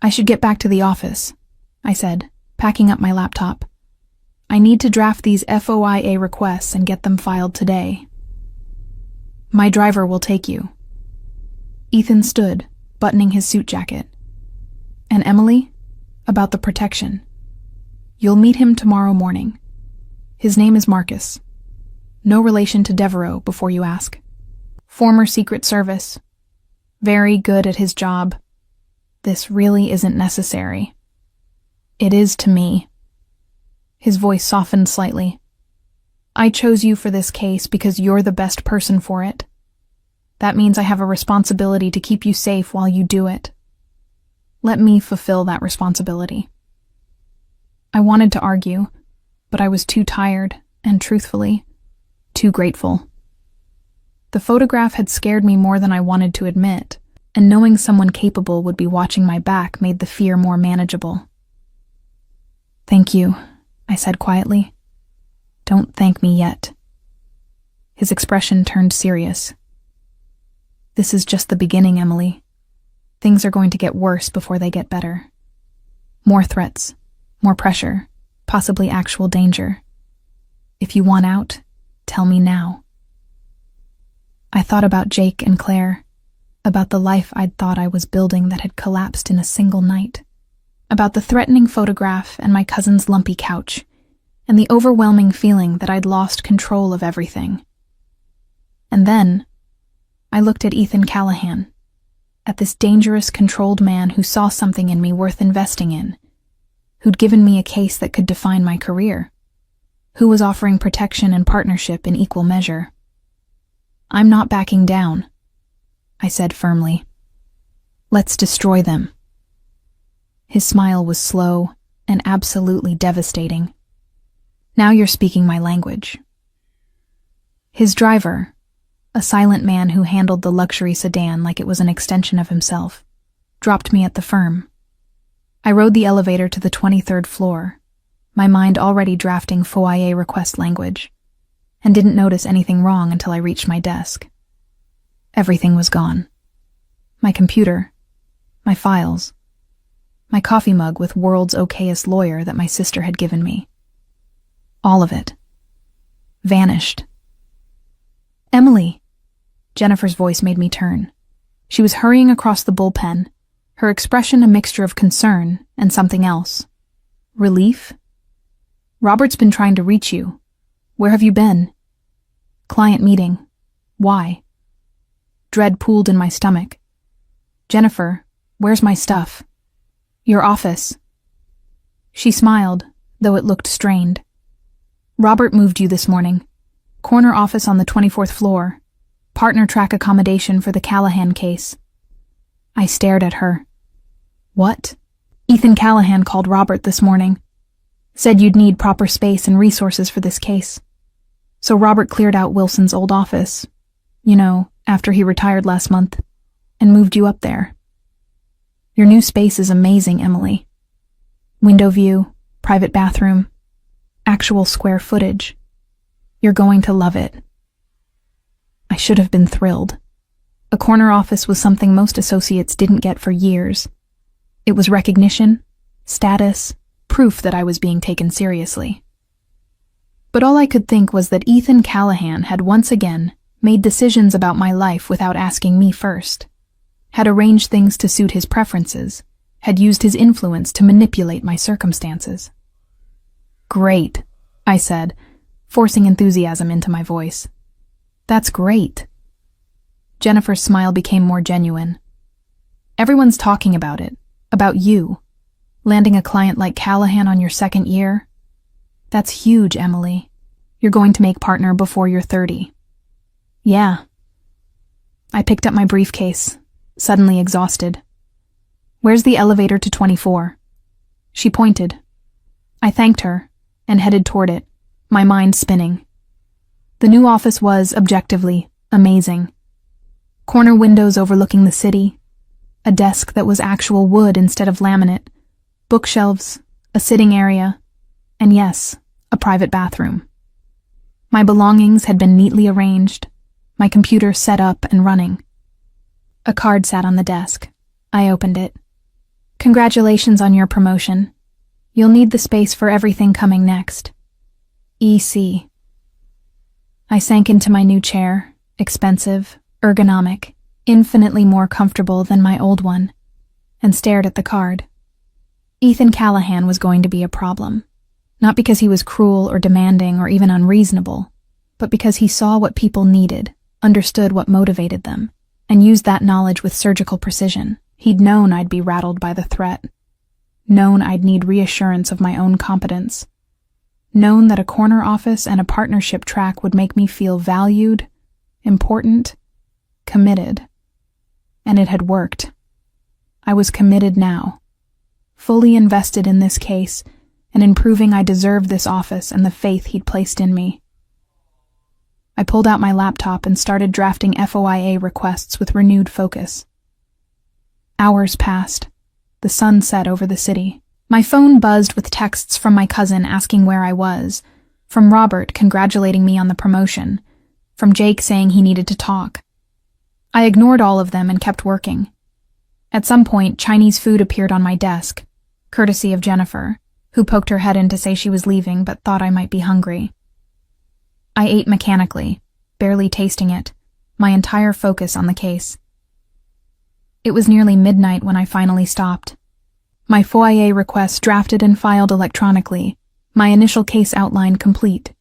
S1: I should get back to the office, I said, packing up my laptop. I need to draft these FOIA requests and get them filed today. My driver will take you. Ethan stood, buttoning his suit jacket. And Emily, about the protection. You'll meet him tomorrow morning. His name is Marcus. No relation to Devereaux, before you ask. Former Secret Service. Very good at his job. This really isn't necessary. It is to me. His voice softened slightly. I chose you for this case because you're the best person for it. That means I have a responsibility to keep you safe while you do it. Let me fulfill that responsibility. I wanted to argue, but I was too tired, and truthfully, too grateful. The photograph had scared me more than I wanted to admit, and knowing someone capable would be watching my back made the fear more manageable. Thank you, I said quietly. Don't thank me yet. His expression turned serious. This is just the beginning, Emily. Things are going to get worse before they get better. More threats, more pressure, possibly actual danger. If you want out, tell me now. I thought about Jake and Claire, about the life I'd thought I was building that had collapsed in a single night, about the threatening photograph and my cousin's lumpy couch, and the overwhelming feeling that I'd lost control of everything. And then, I looked at Ethan Callahan, at this dangerous, controlled man who saw something in me worth investing in, who'd given me a case that could define my career, who was offering protection and partnership in equal measure. I'm not backing down, I said firmly. Let's destroy them. His smile was slow and absolutely devastating. Now you're speaking my language. His driver, a silent man who handled the luxury sedan like it was an extension of himself, dropped me at the firm. I rode the elevator to the 23rd floor, my mind already drafting FOIA request language, and didn't notice anything wrong until I reached my desk. Everything was gone. My computer, my files, my coffee mug with world's okayest lawyer that my sister had given me. All of it. Vanished. Emily! Jennifer's voice made me turn. She was hurrying across the bullpen, her expression a mixture of concern and something else. Relief? Robert's been trying to reach you. Where have you been? Client meeting. Why? Dread pooled in my stomach. Jennifer, where's my stuff? Your office. She smiled, though it looked strained. "Robert moved you this morning. Corner office on the 24th floor. Partner track accommodation for the Callahan case." I stared at her. "What?" "Ethan Callahan called Robert this morning. Said you'd need proper space and resources for this case. So Robert cleared out Wilson's old office, after he retired last month, and moved you up there. Your new space is amazing, Emily. Window view, private bathroom, actual square footage. You're going to love it." I should have been thrilled. A corner office was something most associates didn't get for years. It was recognition, status, proof that I was being taken seriously. But all I could think was that Ethan Callahan had once again made decisions about my life without asking me first, had arranged things to suit his preferences, had used his influence to manipulate my circumstances. "Great," I said, forcing enthusiasm into my voice. "That's great." Jennifer's smile became more genuine. "Everyone's talking about it, about you. Landing a client like Callahan on your second year. That's huge, Emily. You're going to make partner before you're 30. "Yeah." I picked up my briefcase, suddenly exhausted. "Where's the elevator to 24? She pointed. I thanked her and headed toward it, my mind spinning. The new office was, objectively, amazing. Corner windows overlooking the city, a desk that was actual wood instead of laminate, bookshelves, a sitting area, and yes, a private bathroom. My belongings had been neatly arranged, my computer set up and running. A card sat on the desk. I opened it. "Congratulations on your promotion. You'll need the space for everything coming next. EC." I sank into my new chair, expensive, ergonomic, infinitely more comfortable than my old one, and stared at the card. Ethan Callahan was going to be a problem, not because he was cruel or demanding or even unreasonable, but because he saw what people needed, understood what motivated them, and used that knowledge with surgical precision. He'd known I'd be rattled by the threat, known I'd need reassurance of my own competence, known that a corner office and a partnership track would make me feel valued, important, committed. And it had worked. I was committed now, fully invested in this case and in proving I deserved this office and the faith he'd placed in me. I pulled out my laptop and started drafting FOIA requests with renewed focus. Hours passed. The sun set over the city. My phone buzzed with texts from my cousin asking where I was, from Robert congratulating me on the promotion, from Jake saying he needed to talk. I ignored all of them and kept working. At some point, Chinese food appeared on my desk, courtesy of Jennifer, who poked her head in to say she was leaving but thought I might be hungry. I ate mechanically, barely tasting it, my entire focus on the case. It was nearly midnight when I finally stopped. My FOIA request drafted and filed electronically, my initial case outline complete.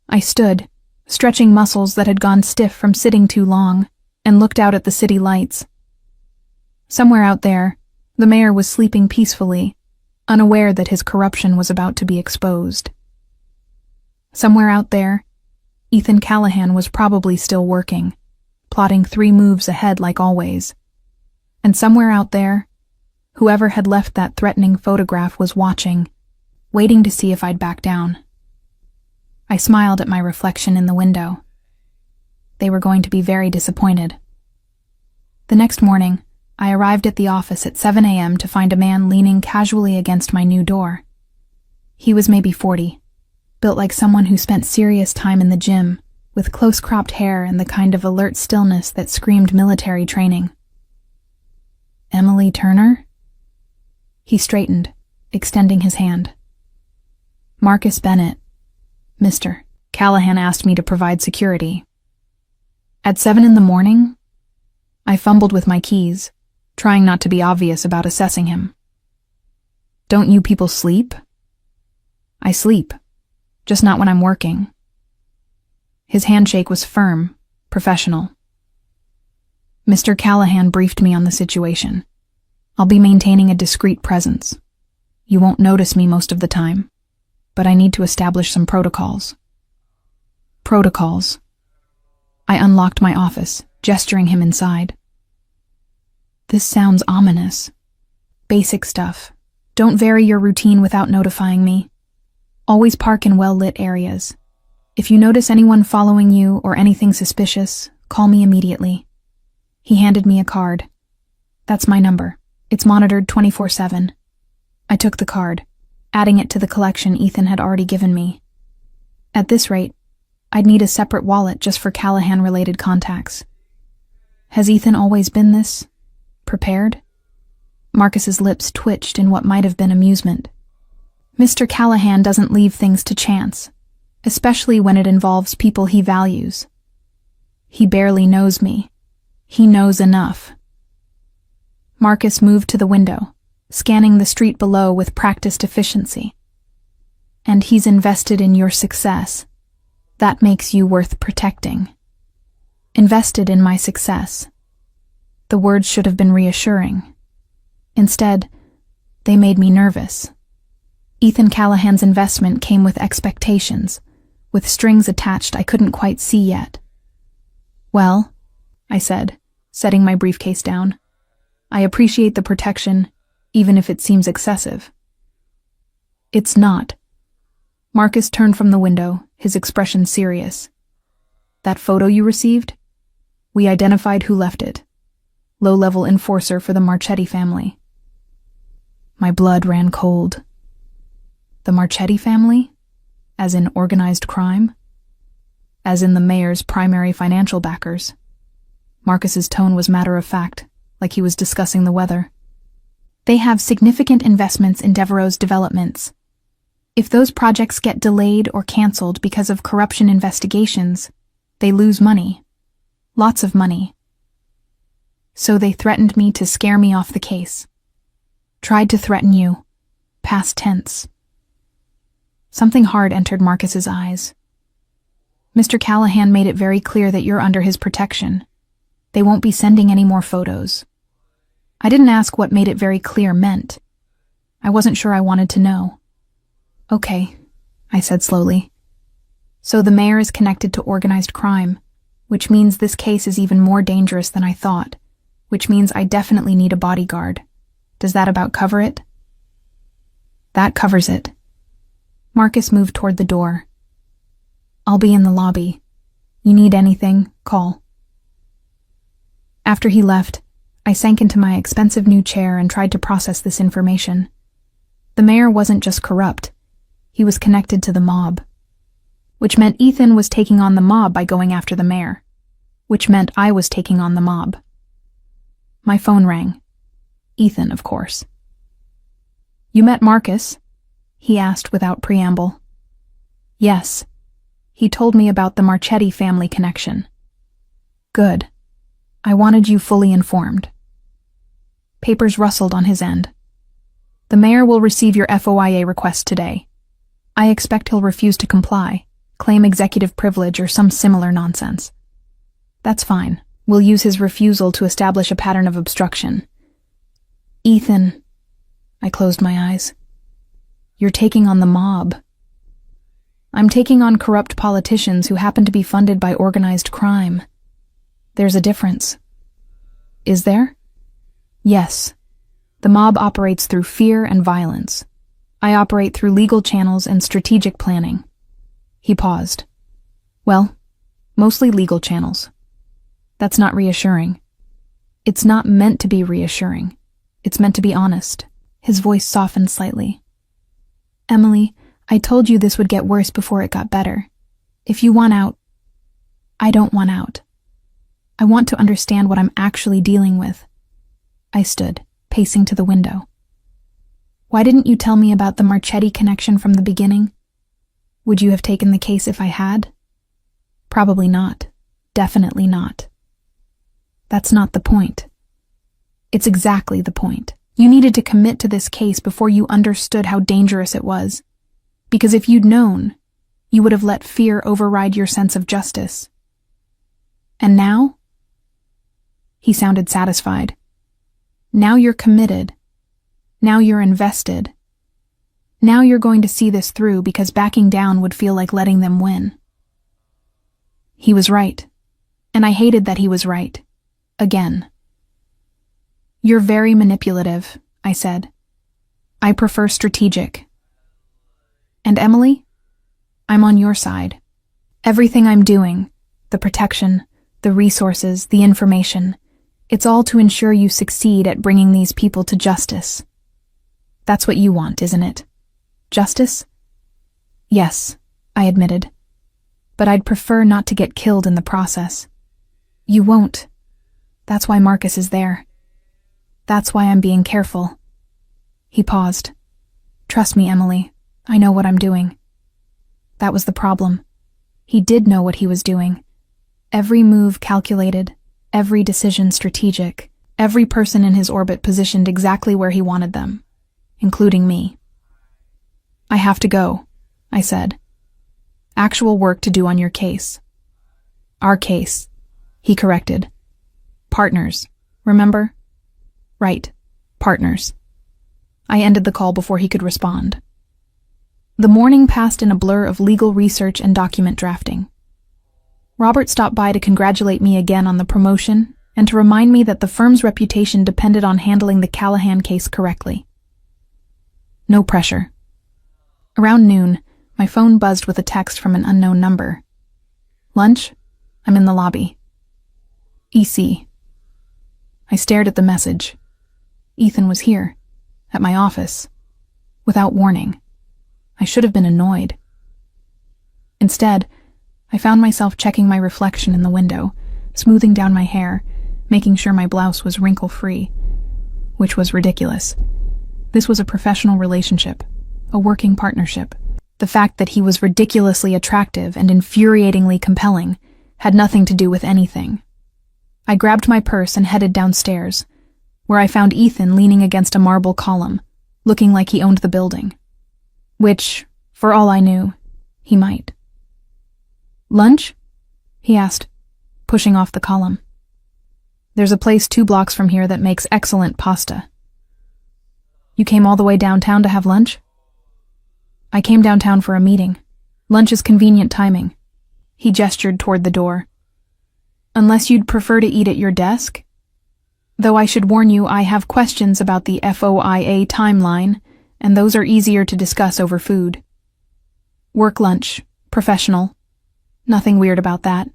S1: I stood, stretching muscles that had gone stiff from sitting too long, and looked out at the city lights. Somewhere out there, the mayor was sleeping peacefully, unaware that his corruption was about to be exposed. Somewhere out there, Ethan Callahan was probably still working, plotting 3 moves ahead like always. And somewhere out there, whoever had left that threatening photograph was watching, waiting to see if I'd back down. I smiled at my reflection in the window. They were going to be very disappointed. The next morning, I arrived at the office at 7 a.m. to find a man leaning casually against my new door. He was maybe 40, built like someone who spent serious time in the gym, with close-cropped hair and the kind of alert stillness that screamed military training. "Emily Turner?" He straightened, extending his hand. "Marcus Bennett. Mr. Callahan asked me to provide security." At 7 in the morning? I fumbled with my keys, trying not to be obvious about assessing him. "Don't you people sleep?" "I sleep, just not when I'm working." His handshake was firm, professional. "Mr. Callahan briefed me on the situation. I'll be maintaining a discreet presence. You won't notice me most of the time. but I need to establish some protocols. Protocols. I unlocked my office, gesturing him inside. This sounds ominous. Basic stuff. Don't vary your routine without notifying me. Always park in well-lit areas. If you notice anyone following you or anything suspicious, call me immediately. He handed me a card. That's my number. It's monitored 24/7. I took the card, adding it to the collection Ethan had already given me. At this rate, I'd need a separate wallet just for Callahan-related contacts. Has Ethan always been this prepared? Marcus's lips twitched in what might have been amusement. Mr. Callahan doesn't leave things to chance, especially when it involves people he values. He barely knows me. He knows enough. Marcus moved to the window, scanning the street below with practiced efficiency. And he's invested in your success. That makes you worth protecting. Invested in my success. The words should have been reassuring. Instead, they made me nervous. Ethan Callahan's investment came with expectations, with strings attached I couldn't quite see yet. Well, I said, setting my briefcase down. I appreciate the protection, even if it seems excessive. It's not. Marcus turned from the window, his expression serious. That photo you received? We identified who left it. Low-level enforcer for the Marchetti family. My blood ran cold. The Marchetti family? As in organized crime? As in the mayor's primary financial backers? Marcus's tone was matter-of-fact, like he was discussing the weather. They have significant investments in Devereaux's developments. If those projects get delayed or canceled because of corruption investigations, they lose money. Lots of money. So they threatened me to scare me off the case. Tried to threaten you. Past tense. Something hard entered Marcus's eyes. Mr. Callahan made it very clear that you're under his protection. They won't be sending any more photos. I didn't ask what made it very clear meant. I wasn't sure I wanted to know. Okay, I said slowly. So the mayor is connected to organized crime, which means this case is even more dangerous than I thought, which means I definitely need a bodyguard. Does that about cover it? That covers it. Marcus moved toward the door. I'll be in the lobby. You need anything, call. After he left, I sank into my expensive new chair and tried to process this information. The mayor wasn't just corrupt. He was connected to the mob. Which meant Ethan was taking on the mob by going after the mayor. Which meant I was taking on the mob. My phone rang. Ethan, of course. You met Marcus? He asked without preamble. Yes. He told me about the Marchetti family connection. Good. I wanted you fully informed. Papers rustled on his end. The mayor will receive your FOIA request today. I expect he'll refuse to comply, claim executive privilege or some similar nonsense. That's fine. We'll use his refusal to establish a pattern of obstruction. Ethan, I closed my eyes. You're taking on the mob. I'm taking on corrupt politicians who happen to be funded by organized crime. There's a difference. Is there? Yes. The mob operates through fear and violence. I operate through legal channels and strategic planning. He paused. Well, mostly legal channels. That's not reassuring. It's not meant to be reassuring. It's meant to be honest. His voice softened slightly. Emily, I told you this would get worse before it got better. If you want out, I don't want out. I want to understand what I'm actually dealing with. I stood, pacing to the window. Why didn't you tell me about the Marchetti connection from the beginning? Would you have taken the case if I had? Probably not. Definitely not. That's not the point. It's exactly the point. You needed to commit to this case before you understood how dangerous it was. Because if you'd known, you would have let fear override your sense of justice. And now? He sounded satisfied. Now you're committed. Now you're invested. Now you're going to see this through because backing down would feel like letting them win." He was right, and I hated that he was right. Again. "You're very manipulative," I said. "I prefer strategic." "And Emily? I'm on your side. Everything I'm doing, the protection, the resources, the information, it's all to ensure you succeed at bringing these people to justice. That's what you want, isn't it? Justice?" "Yes," I admitted. "But I'd prefer not to get killed in the process." "You won't. That's why Marcus is there. That's why I'm being careful." He paused. "Trust me, Emily. I know what I'm doing." That was the problem. He did know what he was doing. Every move calculated, every decision strategic, every person in his orbit positioned exactly where he wanted them, including me. "I have to go," I said. "Actual work to do on your case." "Our case," he corrected. "Partners, remember?" "Right, partners." I ended the call before he could respond. The morning passed in a blur of legal research and document drafting. Robert stopped by to congratulate me again on the promotion and to remind me that the firm's reputation depended on handling the Callahan case correctly. No pressure. Around noon, my phone buzzed with a text from an unknown number. "Lunch? I'm in the lobby. EC." I stared at the message. Ethan was here, at my office, without warning. I should have been annoyed. Instead, I found myself checking my reflection in the window, smoothing down my hair, making sure my blouse was wrinkle-free, which was ridiculous. This was a professional relationship, a working partnership. The fact that he was ridiculously attractive and infuriatingly compelling had nothing to do with anything. I grabbed my purse and headed downstairs, where I found Ethan leaning against a marble column, looking like he owned the building. Which, for all I knew, he might. "Lunch?" he asked, pushing off the column. "There's a place 2 blocks from here that makes excellent pasta." "You came all the way downtown to have lunch?" "I came downtown for a meeting. Lunch is convenient timing." He gestured toward the door. "Unless you'd prefer to eat at your desk? Though I should warn you, I have questions about the FOIA timeline, and those are easier to discuss over food." "Work lunch. Professional. Nothing weird about that."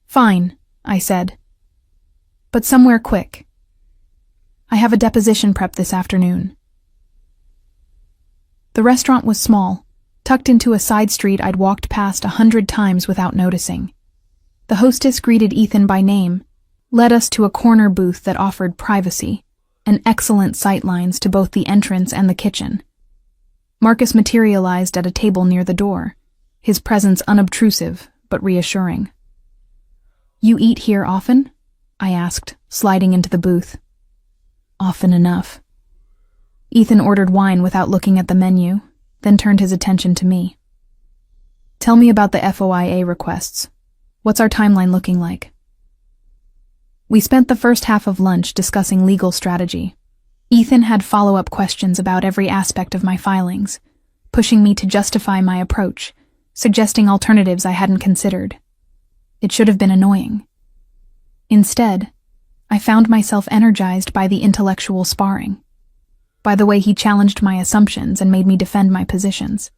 S1: "Fine," I said. "But somewhere quick. I have a deposition prep this afternoon." The restaurant was small, tucked into a side street I'd walked past 100 times without noticing. The hostess greeted Ethan by name, led us to a corner booth that offered privacy, and excellent sightlines to both the entrance and the kitchen. Marcus materialized at a table near the door, his presence unobtrusive but reassuring. "You eat here often?" I asked, sliding into the booth. "Often enough." Ethan ordered wine without looking at the menu, then turned his attention to me. "Tell me about the FOIA requests. What's our timeline looking like?" We spent the first half of lunch discussing legal strategy. Ethan had follow-up questions about every aspect of my filings, pushing me to justify my approach, suggesting alternatives I hadn't considered. It should have been annoying. Instead, I found myself energized by the intellectual sparring, by the way he challenged my assumptions and made me defend my positions.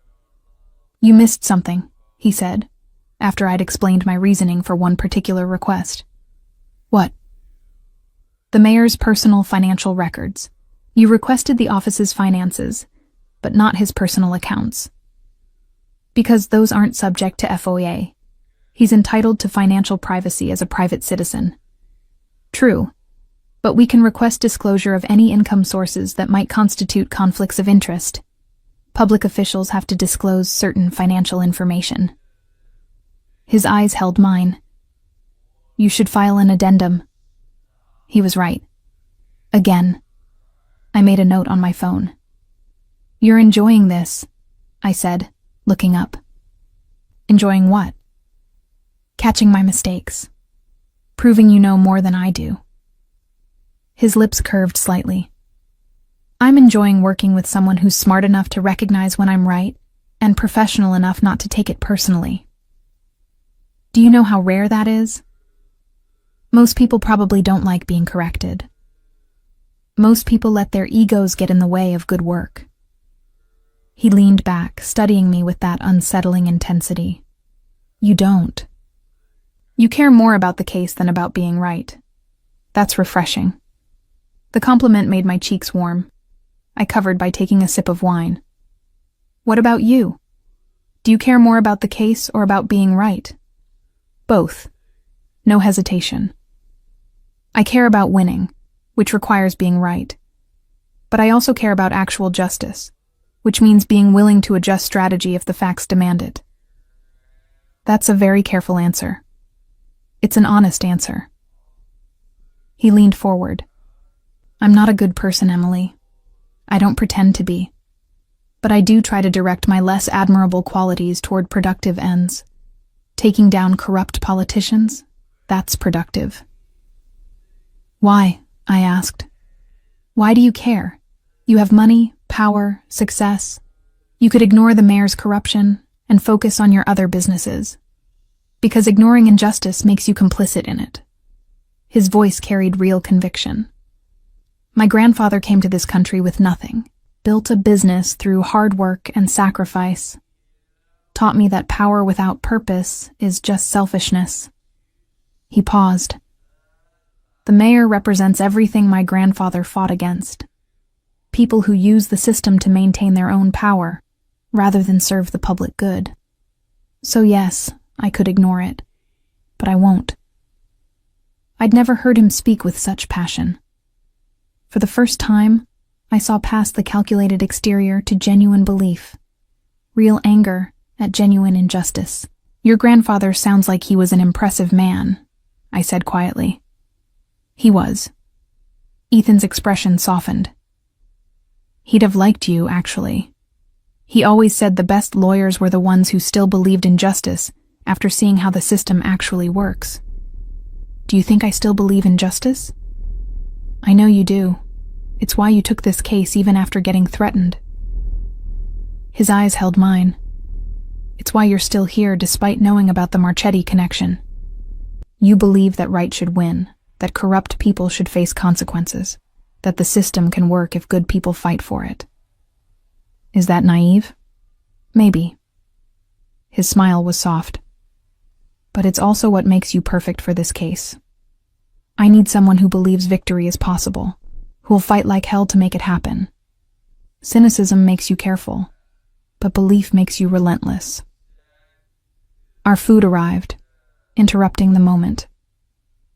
S1: "You missed something," he said, after I'd explained my reasoning for one particular request. "What?" "The mayor's personal financial records. You requested the office's finances, but not his personal accounts. Because those aren't subject to FOIA. He's entitled to financial privacy as a private citizen." "True, but we can request disclosure of any income sources that might constitute conflicts of interest. Public officials have to disclose certain financial information." His eyes held mine. "You should file an addendum." He was right. Again. I made a note on my phone. "You're enjoying this," I said, looking up. "Enjoying what?" "Catching my mistakes. Proving you know more than I do." His lips curved slightly. I'm enjoying working with someone who's smart enough to recognize when I'm right and professional enough not to take it personally. Do you know how rare that is? Most people probably don't like being corrected. Most people let their egos get in the way of good work. He leaned back, studying me with that unsettling intensity. You don't. You care more about the case than about being right. That's refreshing. The compliment made my cheeks warm. I covered by taking a sip of wine. What about you? Do you care more about the case or about being right? Both. No hesitation. I care about winning, which requires being right. But I also care about actual justice, which means being willing to adjust strategy if the facts demand it. That's a very careful answer. It's an honest answer. He leaned forward. I'm not a good person, Emily. I don't pretend to be. But I do try to direct my less admirable qualities toward productive ends. Taking down corrupt politicians, that's productive. Why? I asked. Why do you care? You have money, power, success. You could ignore the mayor's corruption and focus on your other businesses. Because ignoring injustice makes you complicit in it. His voice carried real conviction. My grandfather came to this country with nothing, built a business through hard work and sacrifice, taught me that power without purpose is just selfishness. He paused. The mayor represents everything my grandfather fought against. People who use the system to maintain their own power, rather than serve the public good. So yes, I could ignore it, but I won't. I'd never heard him speak with such passion. For the first time, I saw past the calculated exterior to genuine belief. Real anger at genuine injustice. Your grandfather sounds like he was an impressive man, I said quietly. He was. Ethan's expression softened. He'd have liked you, actually. He always said the best lawyers were the ones who still believed in justice after seeing how the system actually works. Do you think I still believe in justice? I know you do. It's why you took this case even after getting threatened. His eyes held mine. It's why you're still here despite knowing about the Marchetti connection. You believe that right should win, that corrupt people should face consequences, that the system can work if good people fight for it. Is that naive? Maybe. His smile was soft. But it's also what makes you perfect for this case. I need someone who believes victory is possible, who will fight like hell to make it happen. Cynicism makes you careful, but belief makes you relentless. Our food arrived, interrupting the moment.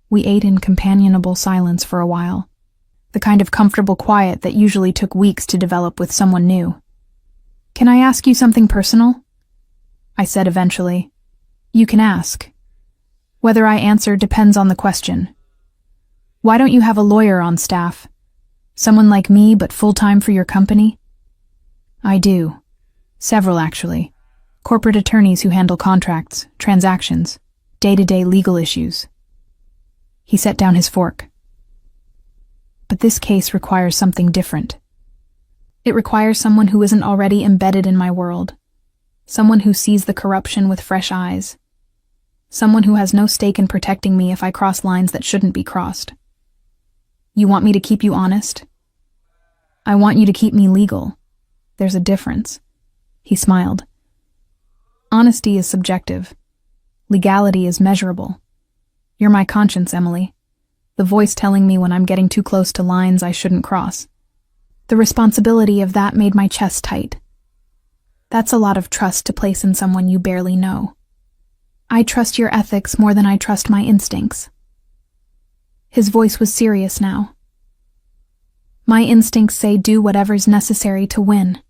S1: We ate in companionable silence for a while, the kind of comfortable quiet that usually took weeks to develop with someone new. Can I ask you something personal? I said eventually. You can ask. Whether I answer depends on the question. Why don't you have a lawyer on staff? Someone like me, but full-time for your company? I do. Several, actually. Corporate attorneys who handle contracts, transactions, day-to-day legal issues. He set down his fork. But this case requires something different. It requires someone who isn't already embedded in my world. Someone who sees the corruption with fresh eyes. Someone who has no stake in protecting me if I cross lines that shouldn't be crossed. You want me to keep you honest? I want you to keep me legal. There's a difference. He smiled. Honesty is subjective. Legality is measurable. You're my conscience, Emily. The voice telling me when I'm getting too close to lines I shouldn't cross. The responsibility of that made my chest tight. That's a lot of trust to place in someone you barely know. I trust your ethics more than I trust my instincts. His voice was serious now. My instincts say do whatever's necessary to win.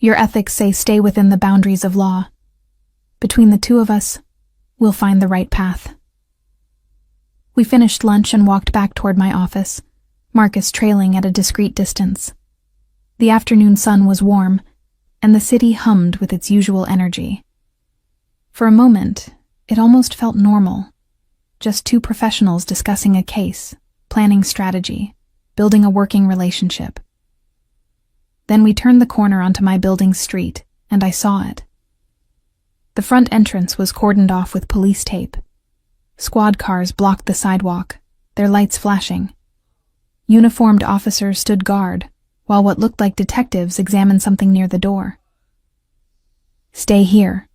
S1: Your ethics say stay within the boundaries of law. Between the two of us, we'll find the right path. We finished lunch and walked back toward my office, Marcus trailing at a discreet distance. The afternoon sun was warm, and the city hummed with its usual energy. For a moment, it almost felt normal. Just two professionals discussing a case, planning strategy, building a working relationship. Then we turned the corner onto my building's street, and I saw it. The front entrance was cordoned off with police tape. Squad cars blocked the sidewalk, their lights flashing. Uniformed officers stood guard, while what looked like detectives examined something near the door. "Stay here."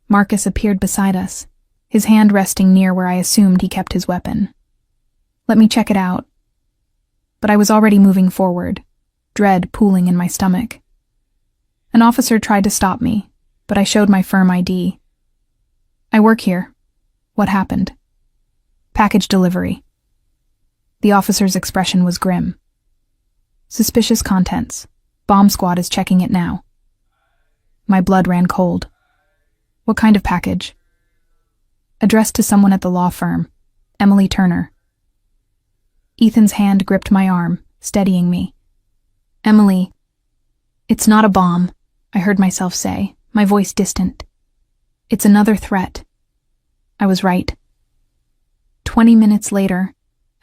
S1: Marcus appeared beside us, his hand resting near where I assumed he kept his weapon. "Let me check it out." But I was already moving forward, dread pooling in my stomach. An officer tried to stop me, but I showed my firm ID. "I work here. What happened?" "Package delivery." The officer's expression was grim. "Suspicious contents. Bomb squad is checking it now." My blood ran cold. "What kind of package?" "Addressed to someone at the law firm. Emily Turner." Ethan's hand gripped my arm, steadying me. "Emily." "It's not a bomb," I heard myself say, my voice distant. "It's another threat." I was right. 20 minutes later,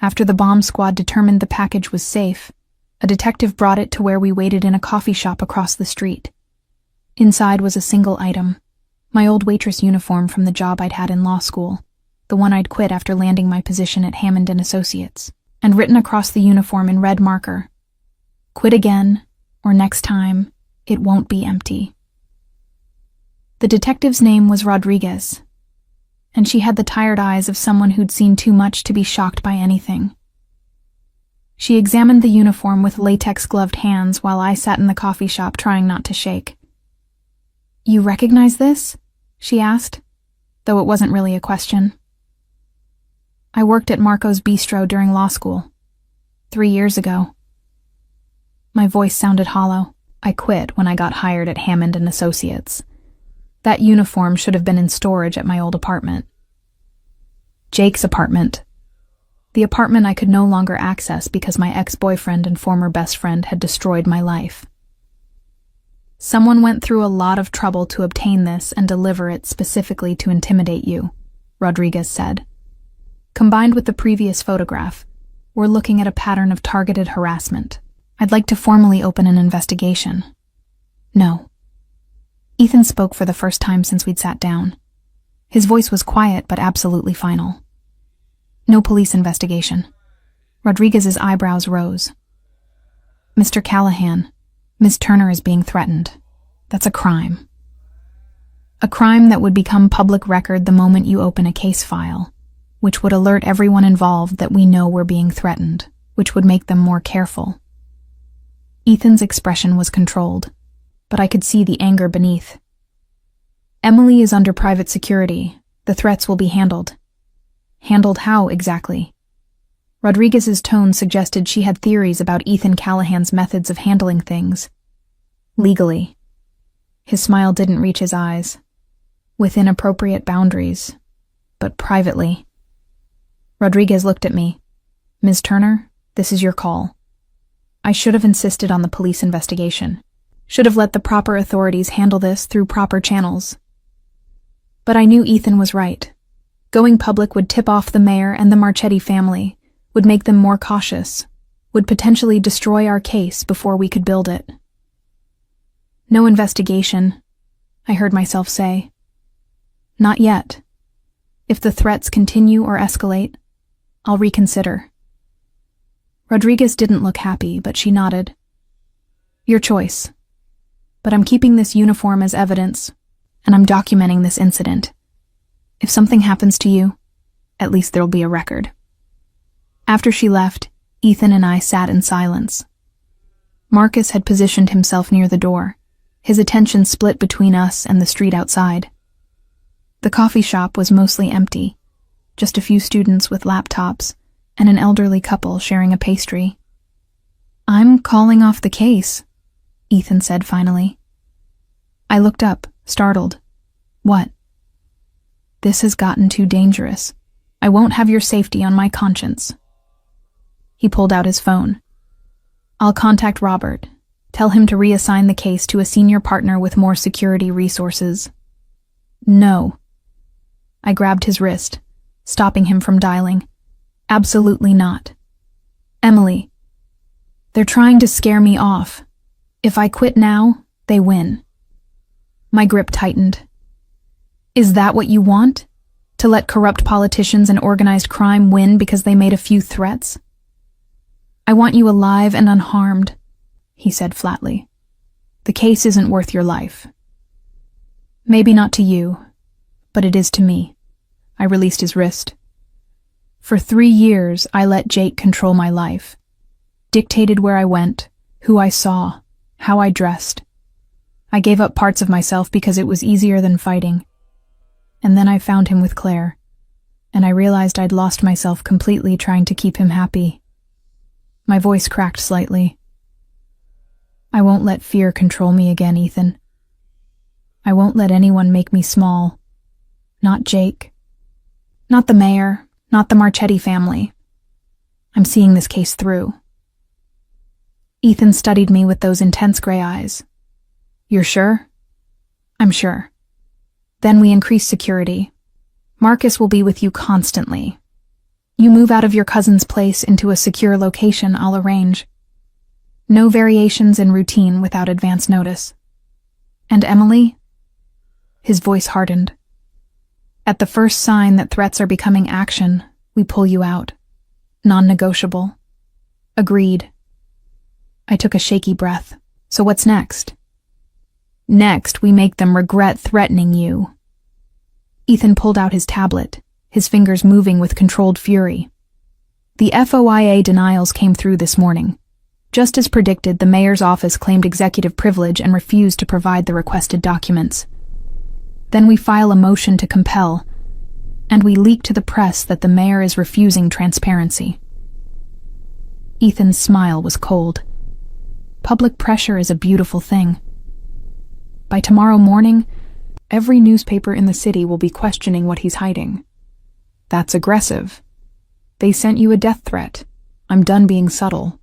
S1: after the bomb squad determined the package was safe, a detective brought it to where we waited in a coffee shop across the street. Inside was a single item, my old waitress uniform from the job I'd had in law school, the one I'd quit after landing my position at Hammond & Associates, and written across the uniform in red marker, "Quit again, or next time, it won't be empty." The detective's name was Rodriguez, and she had the tired eyes of someone who'd seen too much to be shocked by anything. She examined the uniform with latex-gloved hands while I sat in the coffee shop trying not to shake. "You recognize this?" she asked, though it wasn't really a question. "I worked at Marco's Bistro during law school, 3 years ago." My voice sounded hollow. I quit when I got hired at Hammond & Associates. That uniform should have been in storage at my old apartment. Jake's apartment. The apartment I could no longer access because my ex-boyfriend and former best friend had destroyed my life. "Someone went through a lot of trouble to obtain this and deliver it specifically to intimidate you," Rodriguez said. "Combined with the previous photograph, we're looking at a pattern of targeted harassment. I'd like to formally open an investigation." "No." Ethan spoke for the first time since we'd sat down. His voice was quiet but absolutely final. "No police investigation." Rodriguez's eyebrows rose. "Mr. Callahan, Ms. Turner is being threatened. That's a crime. A crime that would become public record the moment you open a case file, which would alert everyone involved that we know we're being threatened, which would make them more careful." Ethan's expression was controlled, but I could see the anger beneath. "Emily is under private security. The threats will be handled." "Handled how, exactly?" Rodriguez's tone suggested she had theories about Ethan Callahan's methods of handling things. "Legally." His smile didn't reach his eyes. "Within appropriate boundaries, but privately." Rodriguez looked at me. "Ms. Turner, this is your call." I should have insisted on the police investigation. Should have let the proper authorities handle this through proper channels. But I knew Ethan was right. Going public would tip off the mayor and the Marchetti family, would make them more cautious, would potentially destroy our case before we could build it. "No investigation," I heard myself say. "Not yet. If the threats continue or escalate, I'll reconsider." Rodriguez didn't look happy, but she nodded. "Your choice. But I'm keeping this uniform as evidence, and I'm documenting this incident. If something happens to you, at least there'll be a record." After she left, Ethan and I sat in silence. Marcus had positioned himself near the door, his attention split between us and the street outside. The coffee shop was mostly empty, just a few students with laptops and an elderly couple sharing a pastry. "I'm calling off the case," Ethan said finally. I looked up, startled. "What?" "This has gotten too dangerous. I won't have your safety on my conscience." He pulled out his phone. "I'll contact Robert. Tell him to reassign the case to a senior partner with more security resources." "No." I grabbed his wrist, stopping him from dialing. "Absolutely not. Emily. They're trying to scare me off. If I quit now, they win. My grip tightened. Is that what you want? To let corrupt politicians and organized crime win because they made a few threats? I want you alive and unharmed, he said flatly. The case isn't worth your life. Maybe not to you, but it is to me. I released his wrist. For 3 years, I let Jake control my life. Dictated where I went, who I saw, how I dressed. I gave up parts of myself because it was easier than fighting. And then I found him with Claire, and I realized I'd lost myself completely trying to keep him happy. My voice cracked slightly. I won't let fear control me again, Ethan. I won't let anyone make me small. Not Jake. Not the mayor. Not the Marchetti family. I'm seeing this case through. Ethan studied me with those intense gray eyes. You're sure? I'm sure. Then we increase security. Marcus will be with you constantly. You move out of your cousin's place into a secure location I'll arrange. No variations in routine without advance notice. And Emily? His voice hardened. At the first sign that threats are becoming action, we pull you out. Non-negotiable. Agreed. I took a shaky breath. So what's next? Next, we make them regret threatening you. Ethan pulled out his tablet, his fingers moving with controlled fury. The FOIA denials came through this morning. Just as predicted, the mayor's office claimed executive privilege and refused to provide the requested documents. Then we file a motion to compel, and we leak to the press that the mayor is refusing transparency. Ethan's smile was cold. Public pressure is a beautiful thing. By tomorrow morning, every newspaper in the city will be questioning what he's hiding. That's aggressive. They sent you a death threat. I'm done being subtle.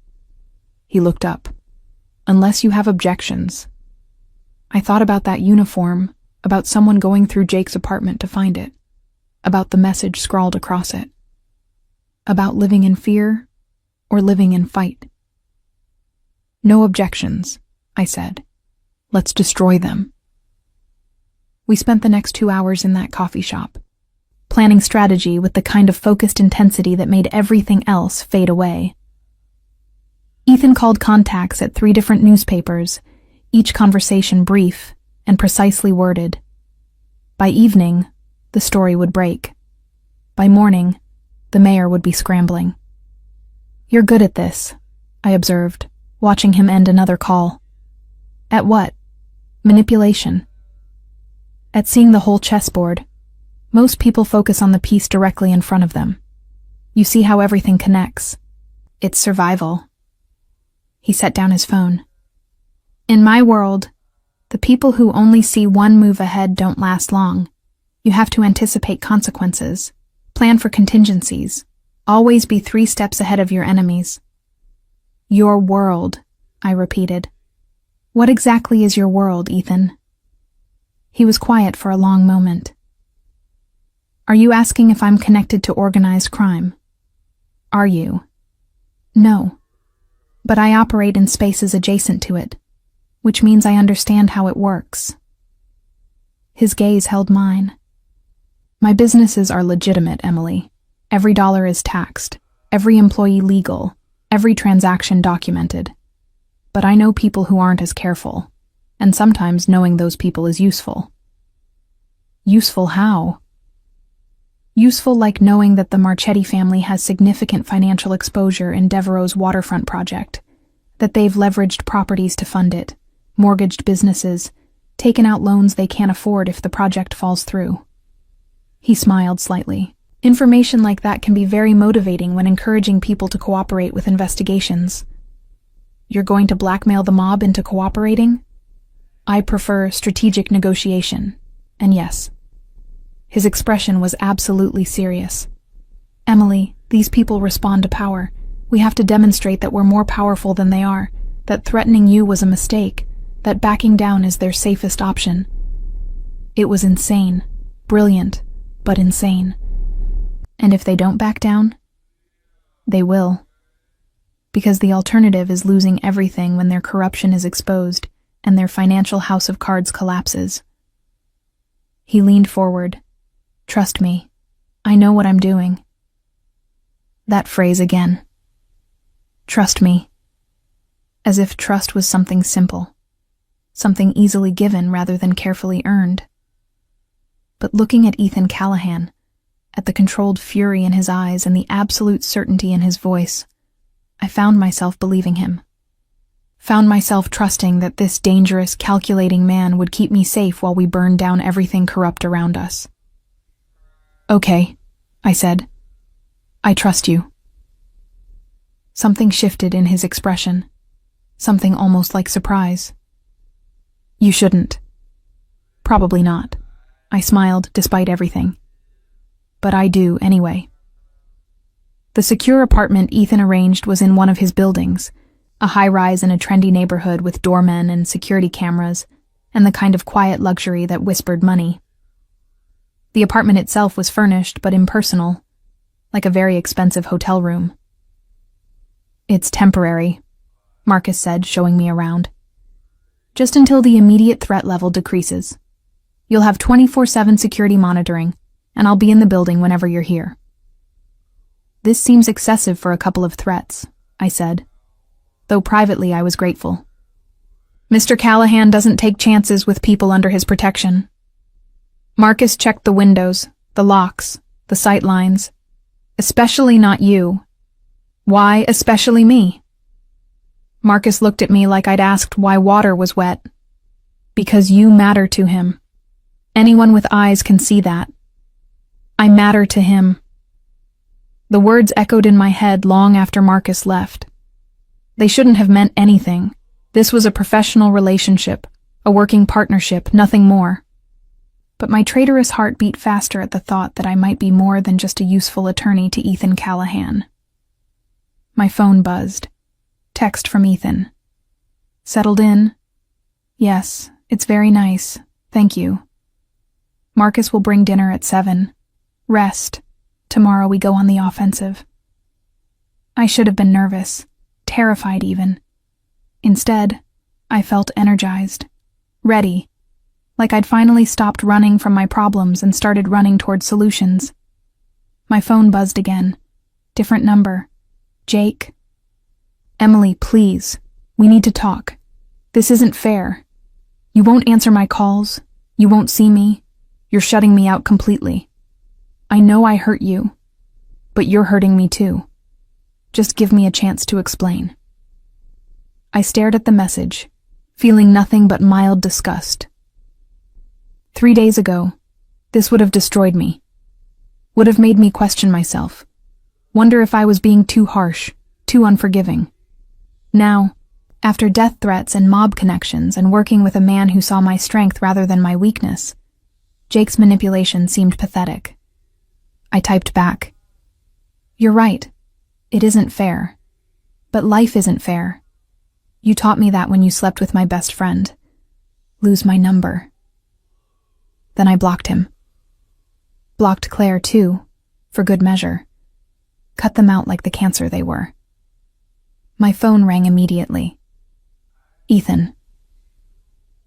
S1: He looked up. Unless you have objections. I thought about that uniform, about someone going through Jake's apartment to find it, about the message scrawled across it, about living in fear or living in fight. No objections, I said. Let's destroy them. We spent the next 2 hours in that coffee shop, planning strategy with the kind of focused intensity that made everything else fade away. Ethan called contacts at 3 different newspapers, each conversation brief and precisely worded. By evening, the story would break. By morning, the mayor would be scrambling. You're good at this, I observed, watching him end another call. At what? Manipulation. At seeing the whole chessboard. Most people focus on the piece directly in front of them. You see how everything connects. It's survival. He set down his phone. In my world, the people who only see one move ahead don't last long. You have to anticipate consequences, plan for contingencies, always be 3 steps ahead of your enemies. Your world, I repeated. What exactly is your world, Ethan? He was quiet for a long moment. Are you asking if I'm connected to organized crime? Are you? No. But I operate in spaces adjacent to it, which means I understand how it works. His gaze held mine. My businesses are legitimate, Emily. Every dollar is taxed, every employee legal, every transaction documented. But I know people who aren't as careful, and sometimes knowing those people is useful. Useful how? Useful like knowing that the Marchetti family has significant financial exposure in Devereaux's waterfront project, that they've leveraged properties to fund it, mortgaged businesses, taken out loans they can't afford if the project falls through. He smiled slightly. Information like that can be very motivating when encouraging people to cooperate with investigations. You're going to blackmail the mob into cooperating? I prefer strategic negotiation, and yes. His expression was absolutely serious. Emily, these people respond to power. We have to demonstrate that we're more powerful than they are, that threatening you was a mistake, that backing down is their safest option. It was insane, brilliant, but insane. And if they don't back down, they will. because the alternative is losing everything when their corruption is exposed and their financial house of cards collapses. He leaned forward. Trust me. I know what I'm doing. That phrase again. Trust me. As if trust was something simple, something easily given rather than carefully earned. But looking at Ethan Callahan, at the controlled fury in his eyes and the absolute certainty in his voice, I found myself believing him. Found myself trusting that this dangerous, calculating man would keep me safe while we burned down everything corrupt around us. Okay, I said. I trust you. Something shifted in his expression, something almost like surprise. You shouldn't. Probably not. I smiled despite everything. But I do anyway. The secure apartment Ethan arranged was in one of his buildings, a high-rise in a trendy neighborhood with doormen and security cameras, and the kind of quiet luxury that whispered money. The apartment itself was furnished but impersonal, like a very expensive hotel room. It's temporary, Marcus said, showing me around. Just until the immediate threat level decreases. You'll have 24/7 security monitoring, and I'll be in the building whenever you're here. This seems excessive for a couple of threats, I said, though privately I was grateful. Mr. Callahan doesn't take chances with people under his protection. Marcus checked the windows, the locks, the sight lines. Especially not you. Why especially me? Marcus looked at me like I'd asked why water was wet. Because you matter to him. Anyone with eyes can see that. I matter to him. The words echoed in my head long after Marcus left. They shouldn't have meant anything. This was a professional relationship, a working partnership, nothing more. But my traitorous heart beat faster at the thought that I might be more than just a useful attorney to Ethan Callahan. My phone buzzed. Text from Ethan. Settled in? Yes, it's very nice. Thank you. Marcus will bring dinner at 7. Rest. Tomorrow we go on the offensive. I should have been nervous, terrified even. Instead, I felt energized, ready, like I'd finally stopped running from my problems and started running toward solutions. My phone buzzed again. Different number. Jake. Emily, please. We need to talk. This isn't fair. You won't answer my calls. You won't see me. You're shutting me out completely. I know I hurt you, but you're hurting me too. Just give me a chance to explain. I stared at the message, feeling nothing but mild disgust. 3 days ago, this would have destroyed me. Would have made me question myself. Wonder if I was being too harsh, too unforgiving. Now, after death threats and mob connections and working with a man who saw my strength rather than my weakness, Jake's manipulation seemed pathetic. I typed back. You're right. It isn't fair. But life isn't fair. You taught me that when you slept with my best friend. Lose my number. Then I blocked him. Blocked Claire, too, for good measure. Cut them out like the cancer they were. My phone rang immediately. Ethan.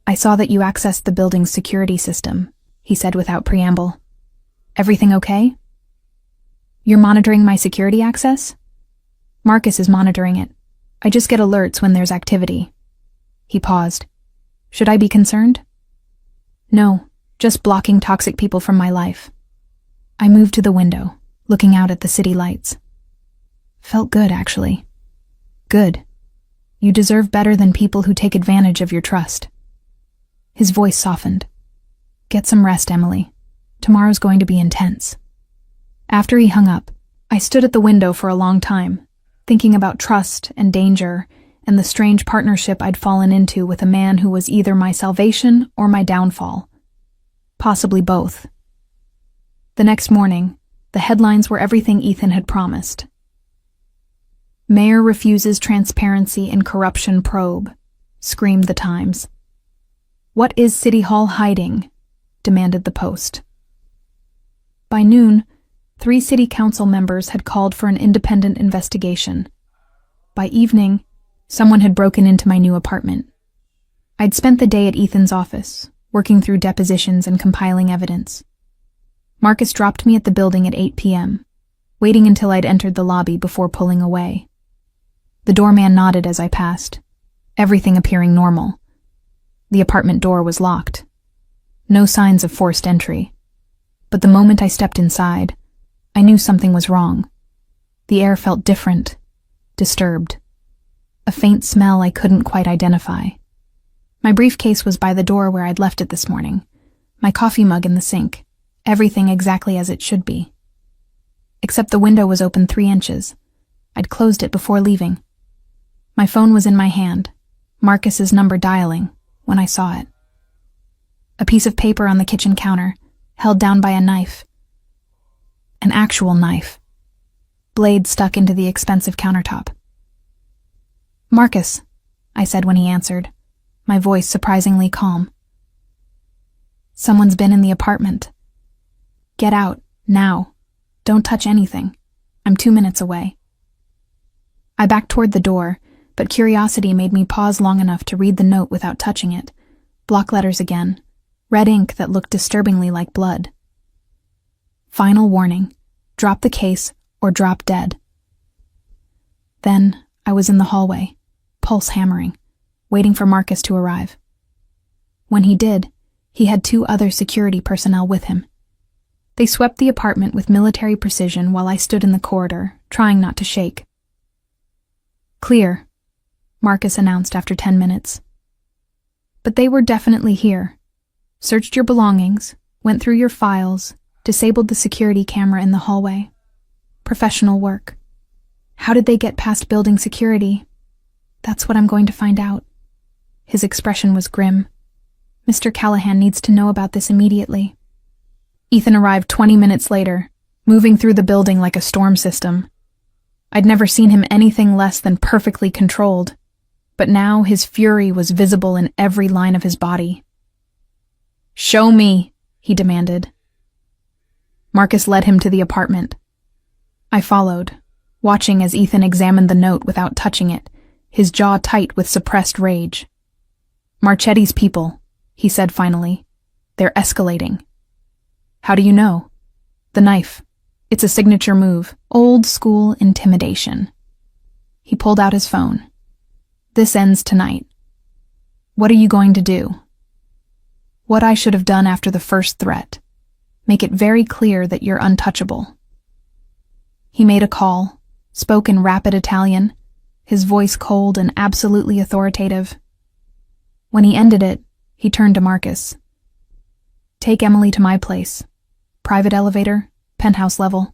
S1: I saw that you accessed the building's security system, he said without preamble. Everything okay? You're monitoring my security access? Marcus is monitoring it. I just get alerts when there's activity. He paused. Should I be concerned? No. Just blocking toxic people from my life. I moved to the window, looking out at the city lights. Felt good, actually. Good. You deserve better than people who take advantage of your trust. His voice softened. Get some rest, Emily. Tomorrow's going to be intense. After he hung up, I stood at the window for a long time, thinking about trust and danger and the strange partnership I'd fallen into with a man who was either my salvation or my downfall. Possibly both. The next morning, the headlines were everything Ethan had promised. Mayor refuses transparency in corruption probe, screamed the Times. What is City Hall hiding? Demanded the Post. By noon, 3 city council members had called for an independent investigation. By evening, someone had broken into my new apartment. I'd spent the day at Ethan's office, working through depositions and compiling evidence. Marcus dropped me at the building at 8 p.m., waiting until I'd entered the lobby before pulling away. The doorman nodded as I passed, everything appearing normal. The apartment door was locked. No signs of forced entry. But the moment I stepped inside, I knew something was wrong. The air felt different, disturbed. A faint smell I couldn't quite identify. My briefcase was by the door where I'd left it this morning, my coffee mug in the sink, everything exactly as it should be. Except the window was open 3 inches. I'd closed it before leaving. My phone was in my hand, Marcus's number dialing, when I saw it. A piece of paper on the kitchen counter, held down by a knife. An actual knife. Blade stuck into the expensive countertop. "Marcus," I said when he answered, my voice surprisingly calm. "Someone's been in the apartment. Get out, now. Don't touch anything. I'm 2 minutes away." I backed toward the door, but curiosity made me pause long enough to read the note without touching it. Block letters again, red ink that looked disturbingly like blood. "Final warning. Drop the case or drop dead." Then I was in the hallway, pulse hammering, waiting for Marcus to arrive. When he did, he had 2 other security personnel with him. They swept the apartment with military precision while I stood in the corridor, trying not to shake. "Clear," Marcus announced after 10 minutes. But they were definitely here. Searched your belongings, went through your files, disabled the security camera in the hallway. Professional work. How did they get past building security? That's what I'm going to find out. His expression was grim. Mr. Callahan needs to know about this immediately. Ethan arrived 20 minutes later, moving through the building like a storm system. I'd never seen him anything less than perfectly controlled, but now his fury was visible in every line of his body. "Show me," he demanded. Marcus led him to the apartment. I followed, watching as Ethan examined the note without touching it, his jaw tight with suppressed rage. "Marchetti's people," he said finally. "They're escalating." "How do you know?" "The knife. It's a signature move. Old school intimidation." He pulled out his phone. "This ends tonight. What are you going to do?" "What I should have done after the first threat. Make it very clear that you're untouchable." He made a call, spoke in rapid Italian, his voice cold and absolutely authoritative. When he ended it, he turned to Marcus. "Take Emily to my place. Private elevator, penthouse level.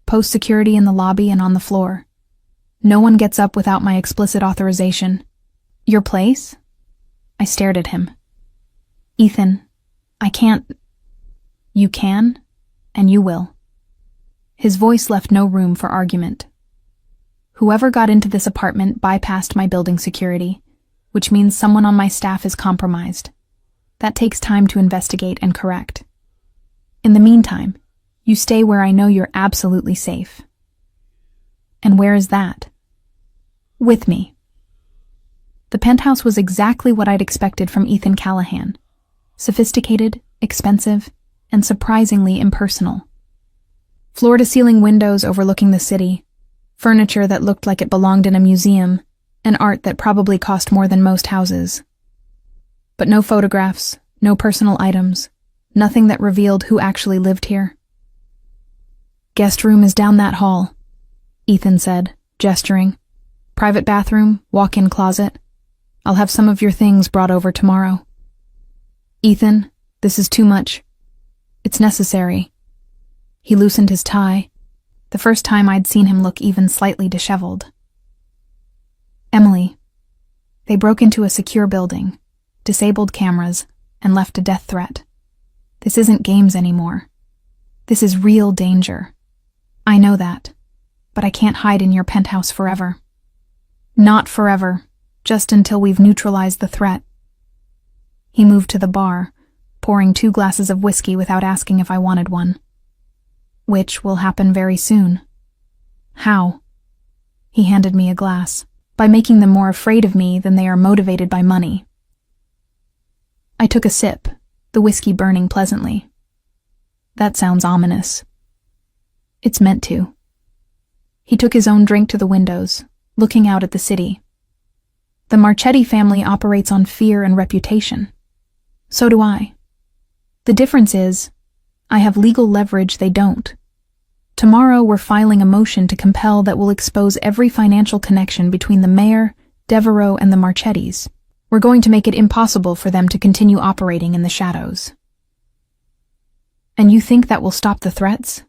S1: Post security in the lobby and on the floor. No one gets up without my explicit authorization." "Your place?" I stared at him. "Ethan, I can't." "You can, and you will." His voice left no room for argument. "Whoever got into this apartment bypassed my building security, which means someone on my staff is compromised. That takes time to investigate and correct. In the meantime, you stay where I know you're absolutely safe." "And where is that?" "With me." The penthouse was exactly what I'd expected from Ethan Callahan. Sophisticated, expensive, and surprisingly impersonal. Floor-to-ceiling windows overlooking the city, furniture that looked like it belonged in a museum, and art that probably cost more than most houses. But no photographs, no personal items, nothing that revealed who actually lived here. "Guest room is down that hall," Ethan said, gesturing. "Private bathroom, walk-in closet. I'll have some of your things brought over tomorrow." "Ethan, this is too much. It's necessary." He loosened his tie, the first time I'd seen him look even slightly disheveled. "Emily, they broke into a secure building, disabled cameras, and left a death threat. This isn't games anymore. This is real danger. I know that, but I can't hide in your penthouse forever." "Not forever, just until we've neutralized the threat." He moved to the bar, pouring 2 glasses of whiskey without asking if I wanted one. "Which will happen very soon." "How?" He handed me a glass, by making them more afraid of me than they are motivated by money. I took a sip, the whiskey burning pleasantly. That sounds ominous. It's meant to. He took his own drink to the windows, looking out at the city. The Marchetti family operates on fear and reputation. So do I. The difference is, I have legal leverage they don't. Tomorrow we're filing a motion to compel that will expose every financial connection between the mayor, Devereaux, and the Marchettis. We're going to make it impossible for them to continue operating in the shadows. And you think that will stop the threats?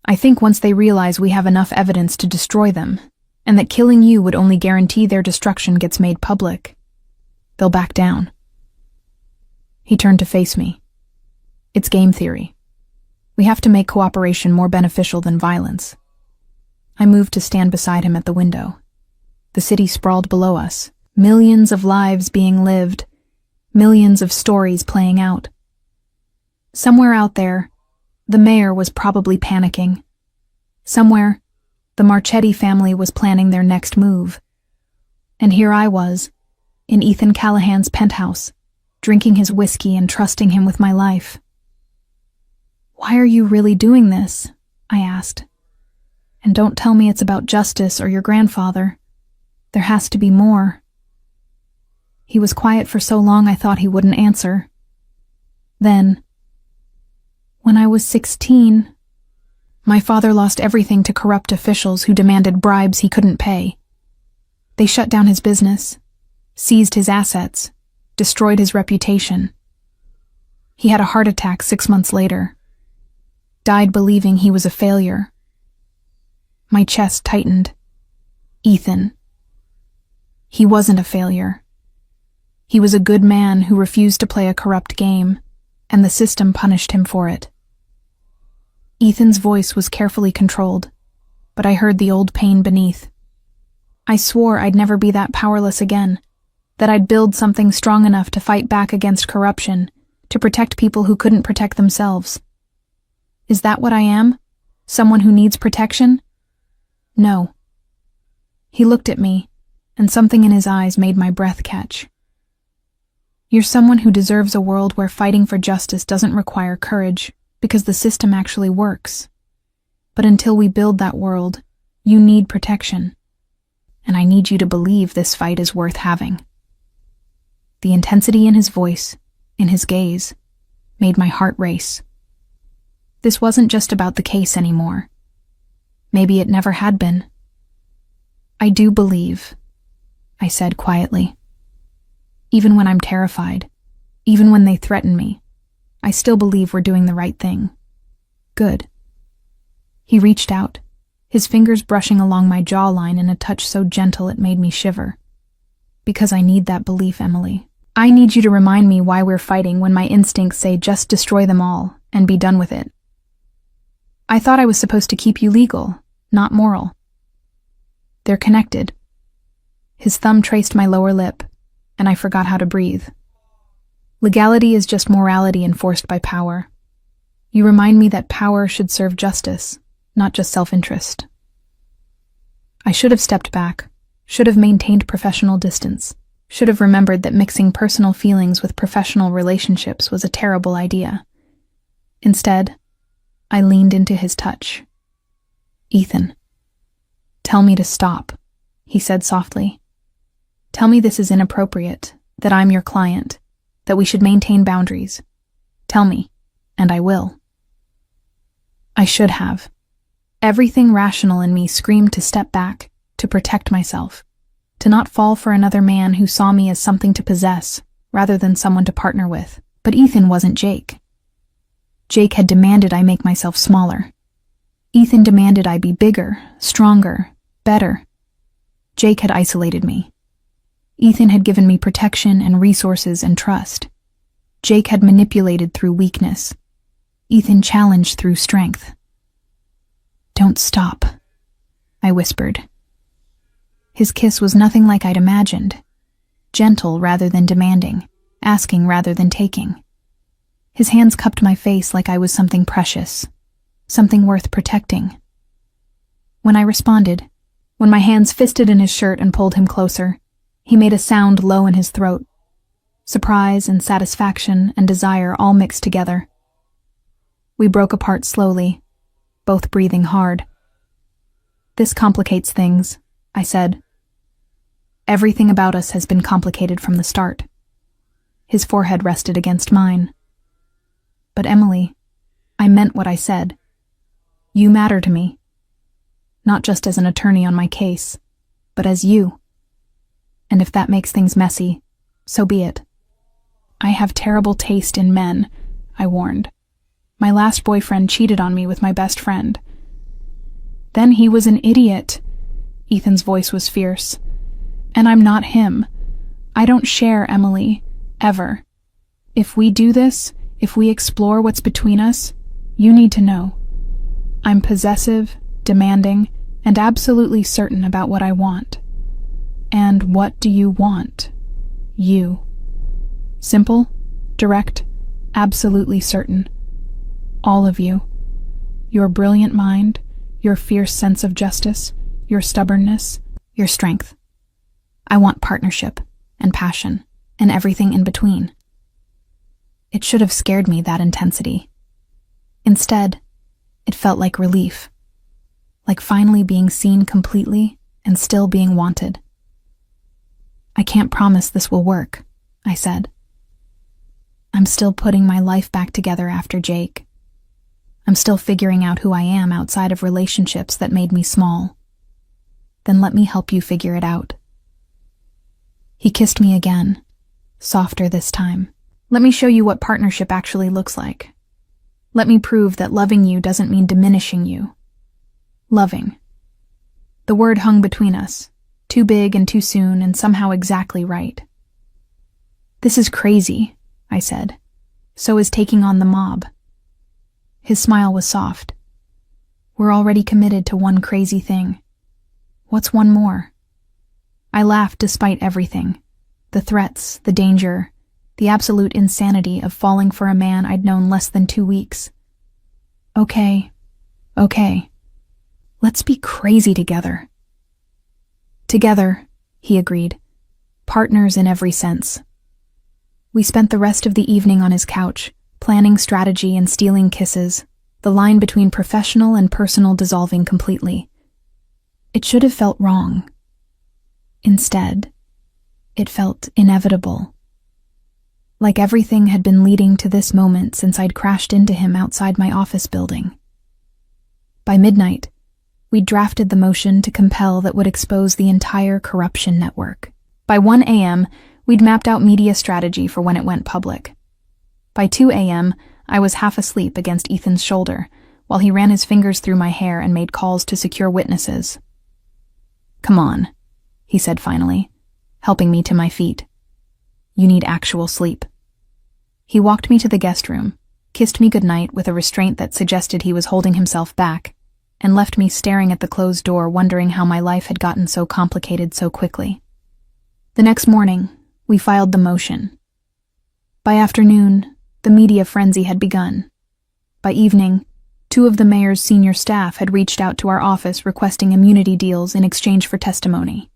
S1: I think once they realize we have enough evidence to destroy them, and that killing you would only guarantee their destruction gets made public, they'll back down. He turned to face me. It's game theory. We have to make cooperation more beneficial than violence. I moved to stand beside him at the window. The city sprawled below us, millions of lives being lived, millions of stories playing out. Somewhere out there, the mayor was probably panicking. Somewhere, the Marchetti family was planning their next move. And here I was, in Ethan Callahan's penthouse, drinking his whiskey and trusting him with my life. Why are you really doing this? I asked. And don't tell me it's about justice or your grandfather. There has to be more. He was quiet for so long I thought he wouldn't answer. Then, when I was 16, my father lost everything to corrupt officials who demanded bribes he couldn't pay. They shut down his business, seized his assets, destroyed his reputation. He had a heart attack 6 months later. Died believing he was a failure. My chest tightened. Ethan. He wasn't a failure. He was a good man who refused to play a corrupt game, and the system punished him for it. Ethan's voice was carefully controlled, but I heard the old pain beneath. I swore I'd never be that powerless again, that I'd build something strong enough to fight back against corruption, to protect people who couldn't protect themselves. Is that what I am? Someone who needs protection? No. He looked at me, and something in his eyes made my breath catch. You're someone who deserves a world where fighting for justice doesn't require courage, because the system actually works. But until we build that world, you need protection. And I need you to believe this fight is worth having. The intensity in his voice, in his gaze, made my heart race. This wasn't just about the case anymore. Maybe it never had been. I do believe, I said quietly. Even when I'm terrified, even when they threaten me, I still believe we're doing the right thing. Good. He reached out, his fingers brushing along my jawline in a touch so gentle it made me shiver. Because I need that belief, Emily. I need you to remind me why we're fighting when my instincts say just destroy them all and be done with it. I thought I was supposed to keep you legal, not moral. They're connected. His thumb traced my lower lip, and I forgot how to breathe. Legality is just morality enforced by power. You remind me that power should serve justice, not just self-interest. I should have stepped back, should have maintained professional distance, should have remembered that mixing personal feelings with professional relationships was a terrible idea. Instead, I leaned into his touch. Ethan. Tell me to stop, he said softly. Tell me this is inappropriate, that I'm your client, that we should maintain boundaries. Tell me, and I will. I should have. Everything rational in me screamed to step back, to protect myself, to not fall for another man who saw me as something to possess, rather than someone to partner with. But Ethan wasn't Jake. Jake had demanded I make myself smaller. Ethan demanded I be bigger, stronger, better. Jake had isolated me. Ethan had given me protection and resources and trust. Jake had manipulated through weakness. Ethan challenged through strength. Don't stop, I whispered. His kiss was nothing like I'd imagined. Gentle rather than demanding, asking rather than taking. His hands cupped my face like I was something precious, something worth protecting. When I responded, When my hands fisted in his shirt and pulled him closer, he made a sound low in his throat. Surprise and satisfaction and desire all mixed together. We broke apart slowly, both breathing hard. "This complicates things," I said. "Everything about us has been complicated from the start." His forehead rested against mine. "But Emily, I meant what I said. You matter to me. Not just as an attorney on my case, but as you. And if that makes things messy, so be it." "I have terrible taste in men," I warned. "My last boyfriend cheated on me with my best friend." "Then he was an idiot." Ethan's voice was fierce. "And I'm not him. I don't share Emily, ever. If we do this, if we explore what's between us, you need to know. I'm possessive, demanding, and absolutely certain about what I want." "And what do you want?" "You." Simple, direct, absolutely certain. All of you. Your brilliant mind, your fierce sense of justice, your stubbornness, your strength. I want partnership and passion and everything in between. It should have scared me, that intensity. Instead, it felt like relief, like finally being seen completely and still being wanted. "I can't promise this will work," I said. "I'm still putting my life back together after Jake. I'm still figuring out who I am outside of relationships that made me small. Then let me help you figure it out." He kissed me again, softer this time. "Let me show you what partnership actually looks like. Let me prove that loving you doesn't mean diminishing you. Loving." The word hung between us, too big and too soon and somehow exactly right. "This is crazy," I said. "So is taking on the mob." His smile was soft. "We're already committed to one crazy thing. What's one more?" I laughed despite everything. The threats, the danger, the absolute insanity of falling for a man I'd known less than 2 weeks. Okay. Let's be crazy together." "Together," he agreed. "Partners in every sense." We spent the rest of the evening on his couch, planning strategy and stealing kisses, the line between professional and personal dissolving completely. It should have felt wrong. Instead, it felt inevitable. Like everything had been leading to this moment since I'd crashed into him outside my office building. By midnight, we'd drafted the motion to compel that would expose the entire corruption network. By 1 a.m., we'd mapped out media strategy for when it went public. By 2 a.m., I was half asleep against Ethan's shoulder, while he ran his fingers through my hair and made calls to secure witnesses. "Come on," he said finally, helping me to my feet. "You need actual sleep." He walked me to the guest room, kissed me goodnight with a restraint that suggested he was holding himself back, and left me staring at the closed door, wondering how my life had gotten so complicated so quickly. The next morning, we filed the motion. By afternoon, the media frenzy had begun. By evening, 2 of the mayor's senior staff had reached out to our office requesting immunity deals in exchange for testimony.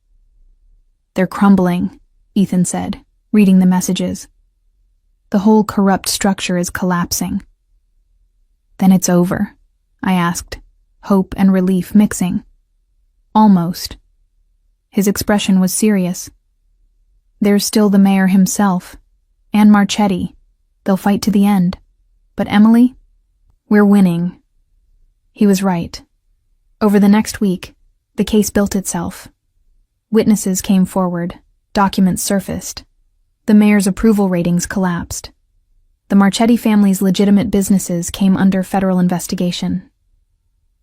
S1: "They're crumbling," Ethan said, reading the messages. "The whole corrupt structure is collapsing." "Then it's over?" I asked, hope and relief mixing. "Almost." His expression was serious. "There's still the mayor himself, and Marchetti. They'll fight to the end. But Emily? We're winning." He was right. Over the next week, the case built itself. Witnesses came forward, documents surfaced. The mayor's approval ratings collapsed. The Marchetti family's legitimate businesses came under federal investigation.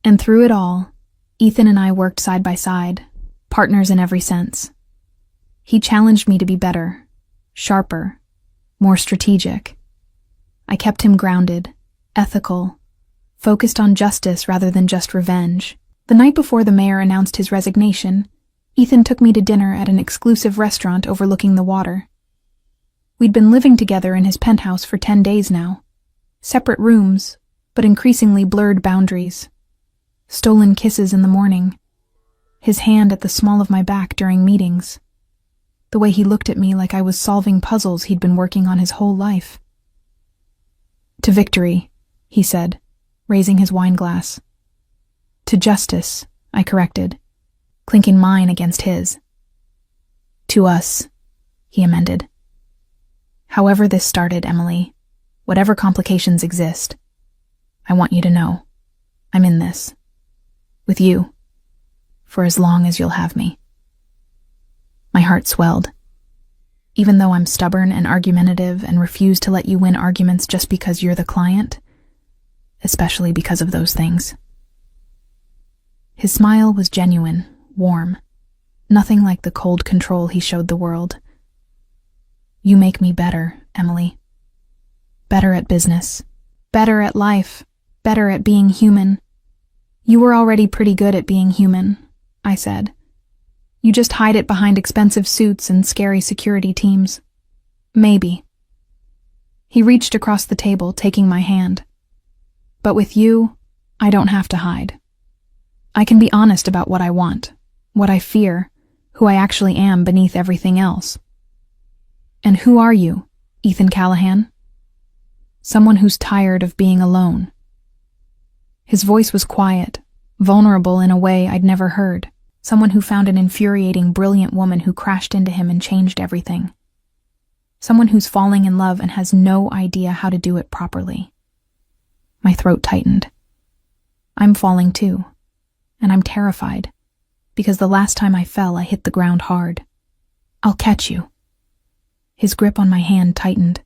S1: And through it all, Ethan and I worked side by side, partners in every sense. He challenged me to be better, sharper, more strategic. I kept him grounded, ethical, focused on justice rather than just revenge. The night before the mayor announced his resignation, Ethan took me to dinner at an exclusive restaurant overlooking the water. We'd been living together in his penthouse for 10 days now. Separate rooms, but increasingly blurred boundaries. Stolen kisses in the morning. his hand at the small of my back during meetings, the way he looked at me like I was solving puzzles he'd been working on his whole life. To victory, he said, raising his wine glass. To justice, I corrected, clinking mine against his. To us, he amended. However this started, Emily, whatever complications exist, I want you to know, I'm in this. With you. For as long as you'll have me. My heart swelled. Even though I'm stubborn and argumentative and refuse to let you win arguments just because you're the client, especially because of those things. His smile was genuine, warm, nothing like the cold control he showed the world. You make me better, Emily. Better at business, better at life, better at being human. You were already pretty good at being human, I said. You just hide it behind expensive suits and scary security teams. Maybe. He reached across the table, taking my hand. But with you, I don't have to hide. I can be honest about what I want, what I fear, who I actually am beneath everything else. And who are you, Ethan Callahan? Someone who's tired of being alone. His voice was quiet, vulnerable in a way I'd never heard. Someone who found an infuriating, brilliant woman who crashed into him and changed everything. Someone who's falling in love and has no idea how to do it properly. My throat tightened. I'm falling too, and I'm terrified, because the last time I fell, I hit the ground hard. I'll catch you. His grip on my hand tightened.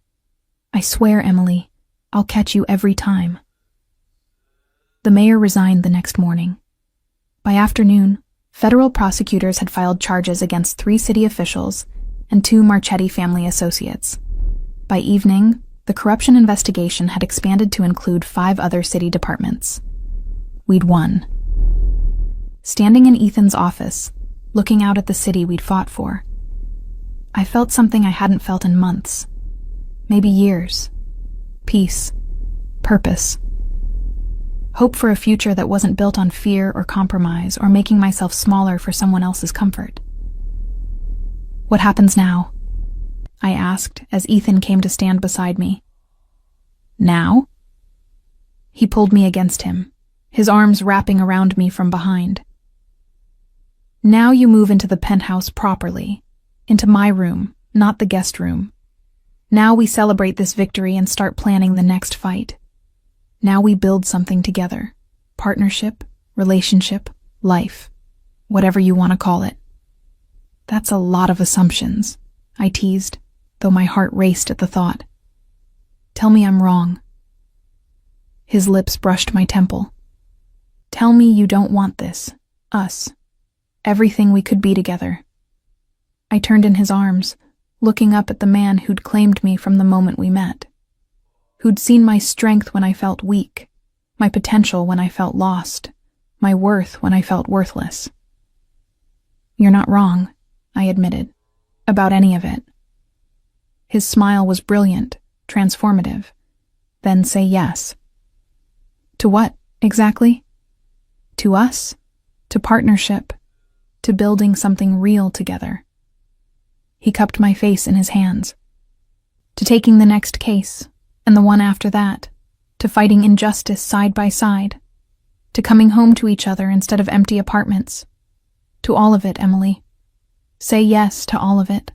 S1: I swear, Emily, I'll catch you every time. The mayor resigned the next morning. By afternoon, federal prosecutors had filed charges against 3 city officials and 2 Marchetti family associates. By evening, the corruption investigation had expanded to include 5 other city departments. We'd won. Standing in Ethan's office, looking out at the city we'd fought for, I felt something I hadn't felt in months, maybe years. Peace, purpose. Hope for a future that wasn't built on fear or compromise or making myself smaller for someone else's comfort. What happens now? I asked as Ethan came to stand beside me. Now? He pulled me against him, his arms wrapping around me from behind. Now you move into the penthouse properly, into my room, not the guest room. Now we celebrate this victory and start planning the next fight. Now we build something together. Partnership, relationship, life. Whatever you want to call it. That's a lot of assumptions, I teased, though my heart raced at the thought. Tell me I'm wrong. His lips brushed my temple. Tell me you don't want this, us, everything we could be together. I turned in his arms, looking up at the man who'd claimed me from the moment we met. Who'd seen my strength when I felt weak, my potential when I felt lost, my worth when I felt worthless. You're not wrong, I admitted, about any of it. His smile was brilliant, transformative. Then say yes. To what, exactly? To us, to partnership, to building something real together. He cupped my face in his hands. To taking the next case, and the one after that, to fighting injustice side by side, to coming home to each other instead of empty apartments. To all of it, Emily. Say yes to all of it.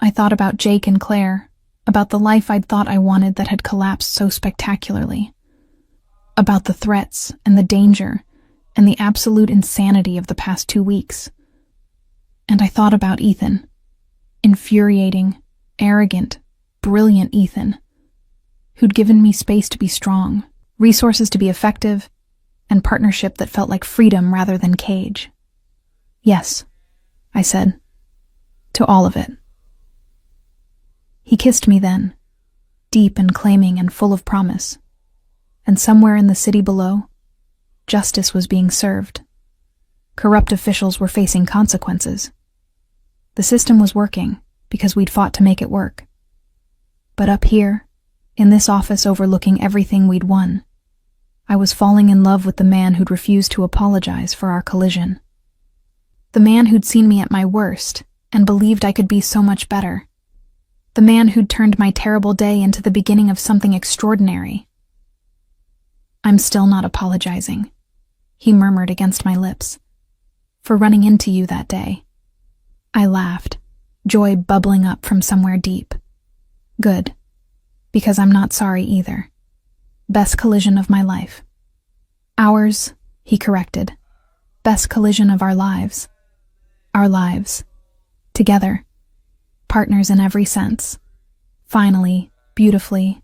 S1: I thought about Jake and Claire, about the life I'd thought I wanted that had collapsed so spectacularly, about the threats and the danger and the absolute insanity of the past 2 weeks. And I thought about Ethan. Infuriating, arrogant, brilliant Ethan, who'd given me space to be strong, resources to be effective, and partnership that felt like freedom rather than cage. Yes, I said, to all of it. He kissed me then, deep and claiming and full of promise, and somewhere in the city below, justice was being served. Corrupt officials were facing consequences. The system was working because we'd fought to make it work. But up here, in this office overlooking everything we'd won, I was falling in love with the man who'd refused to apologize for our collision. The man who'd seen me at my worst and believed I could be so much better. The man who'd turned my terrible day into the beginning of something extraordinary. "I'm still not apologizing," he murmured against my lips, "for running into you that day." I laughed, joy bubbling up from somewhere deep. "Good, because I'm not sorry either. Best collision of my life." "Ours," he corrected. "Best collision of our lives." Our lives. Together. Partners in every sense. Finally, beautifully,